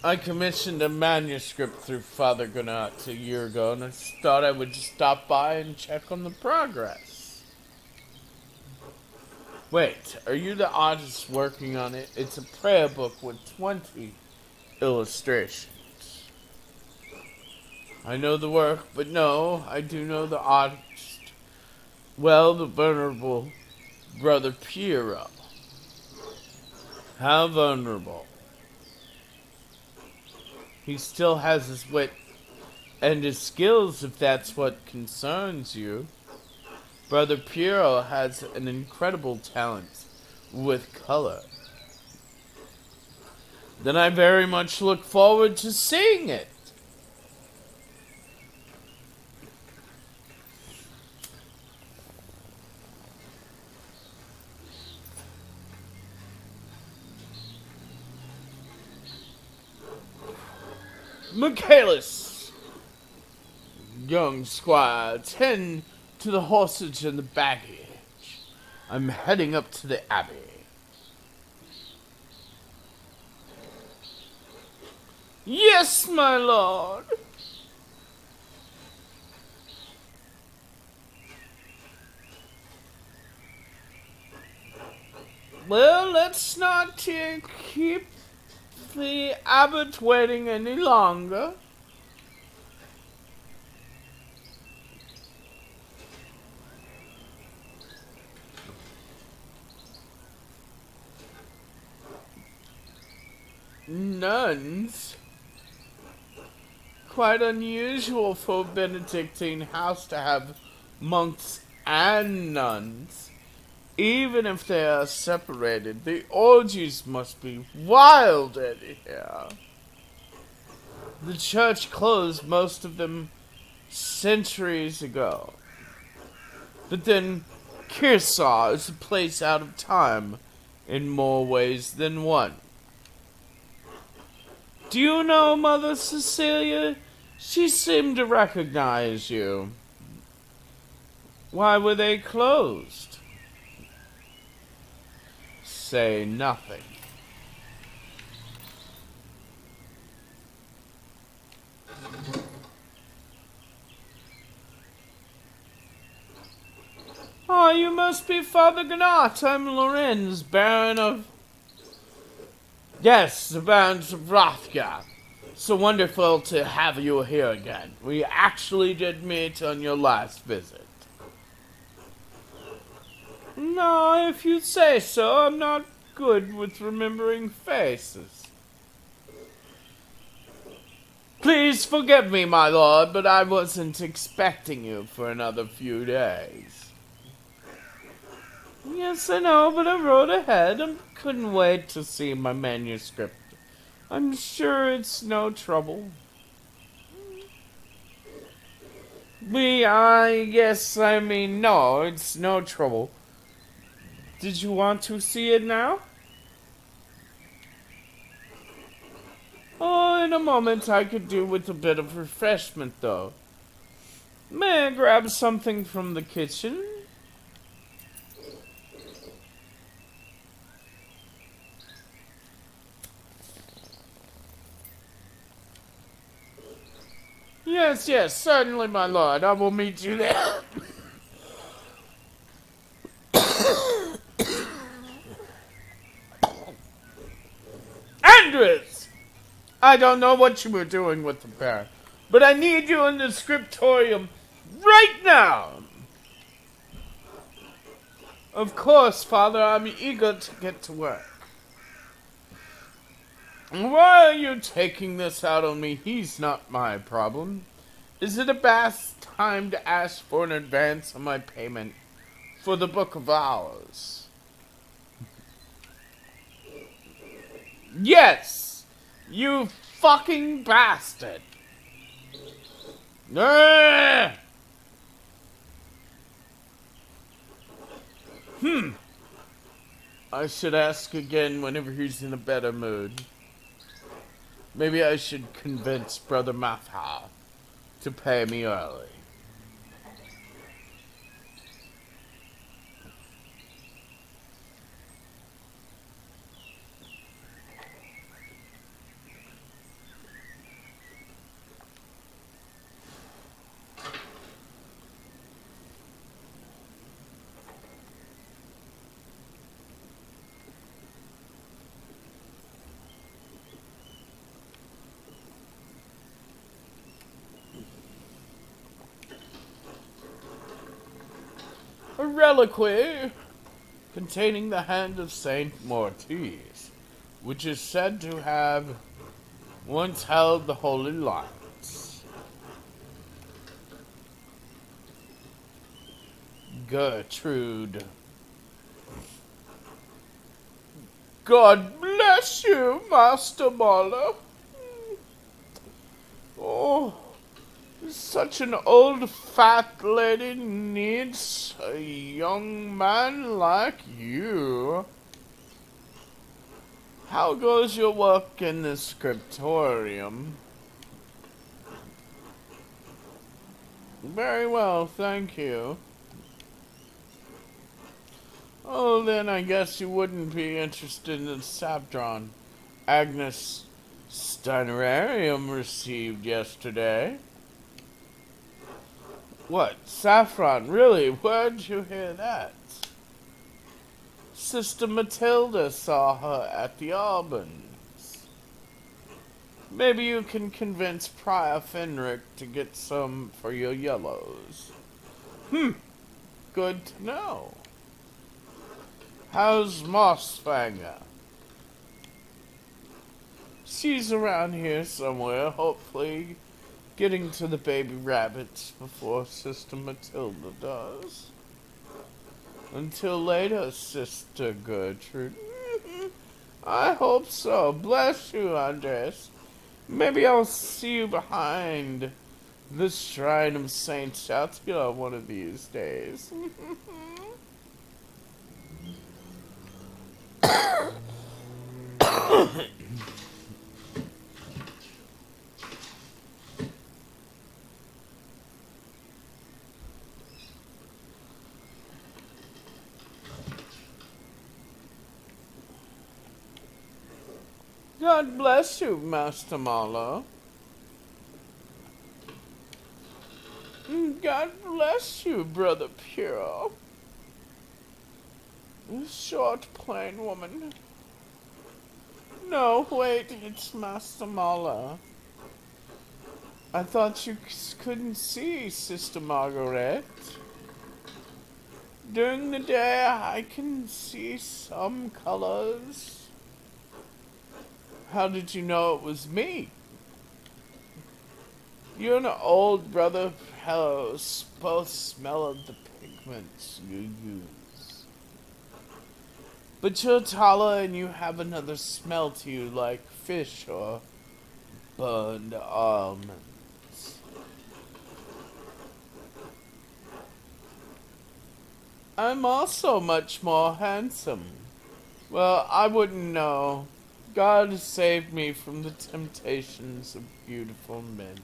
I commissioned a manuscript through Father Gunnar a year ago, and I thought I would just stop by and check on the progress. Wait, are you the artist working on it? It's a prayer book with 20 illustrations. I know the work, but no, I do know the artist. Well, the venerable Brother Piero. How vulnerable. He still has his wit and his skills, if that's what concerns you. Brother Piero has an incredible talent with color. Then I very much look forward to seeing it. Michaelis, young squire, tend to the horses and the baggage. I'm heading up to the abbey. Yes, my lord. Well, let's not keep the abbot waiting any longer. Nuns? Quite unusual for a Benedictine house to have monks and nuns. Even if they are separated, the orgies must be wild in here. The church closed most of them centuries ago. But then, Kearsarge is a place out of time in more ways than one. Do you know Mother Cecilia? She seemed to recognize you. Why were they closed? Say nothing. Oh, you must be Father Gnat. I'm Lorenz, Baron of... Yes, the Barons of Rothgar. So wonderful to have you here again. We actually did meet on your last visit. No, if you say so, I'm not good with remembering faces. Please forgive me, my lord, but I wasn't expecting you for another few days. Yes, I know, but I wrote ahead and couldn't wait to see my manuscript. I'm sure it's no trouble. No, it's no trouble. Did you want to see it now? Oh, in a moment I could do with a bit of refreshment, though. May I grab something from the kitchen? Yes, certainly, my lord. I will meet you there. I don't know what you were doing with the bear, but I need you in the scriptorium right now. Of course, Father, I'm eager to get to work. Why are you taking this out on me? He's not my problem. Is it a bad time to ask for an advance on my payment for the Book of Hours? Yes! You fucking bastard! Ah! I should ask again whenever he's in a better mood. Maybe I should convince Brother Matha to pay me early. A reliquary containing the hand of Saint Mortis, which is said to have once held the holy lights. Gertrude. God bless you, Master Marlowe. Oh, such an old fat lady needs a young man like you. How goes your work in the scriptorium? Very well, thank you. Oh, then I guess you wouldn't be interested in the Sabdron Agnes Steinerium received yesterday. What? Saffron? Really? Where'd you hear that? Sister Matilda saw her at the Albans. Maybe you can convince Prior Fenric to get some for your yellows. Good to know. How's Mossfanger? She's around here somewhere, hopefully getting to the baby rabbits before Sister Matilda does. Until later, Sister Gertrude. I hope so. Bless you, Andres. Maybe I'll see you behind the Shrine of Saint Shatula one of these days. God bless you, Master Marlowe. God bless you, Brother Puro. Short, plain woman. No, wait, it's Master Marlowe. I thought you couldn't see, Sister Margaret. During the day, I can see some colors. How did you know it was me? You and an old brother fellows both smell of the pigments you use. But you're taller and you have another smell to you, like fish or burned almonds. I'm also much more handsome. Well, I wouldn't know. God has saved me from the temptations of beautiful men.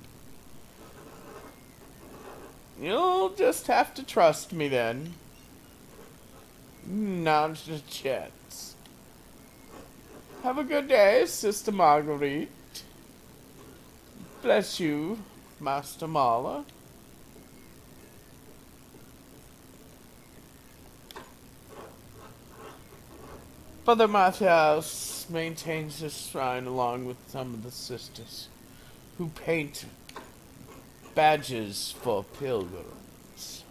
You'll just have to trust me then. Not a chance. Have a good day, Sister Marguerite. Bless you, Master Marla. Father Matthias priest maintains this shrine along with some of the sisters, who paint badges for pilgrims.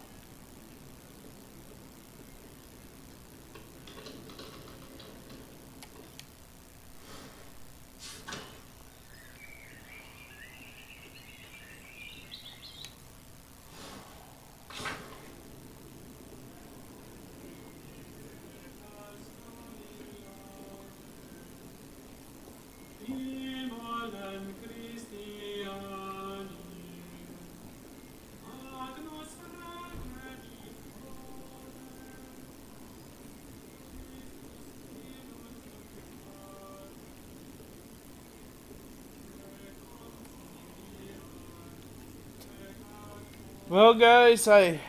Well, guys, I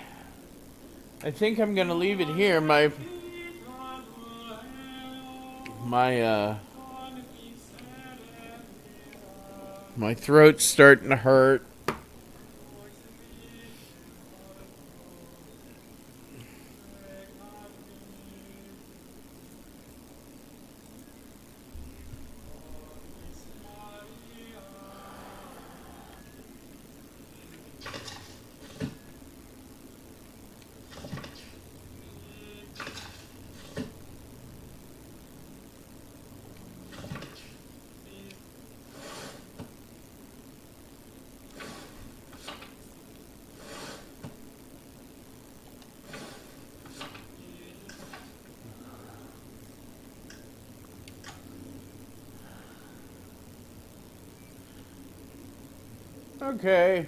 think I'm gonna leave it here. My my throat's starting to hurt. Okay.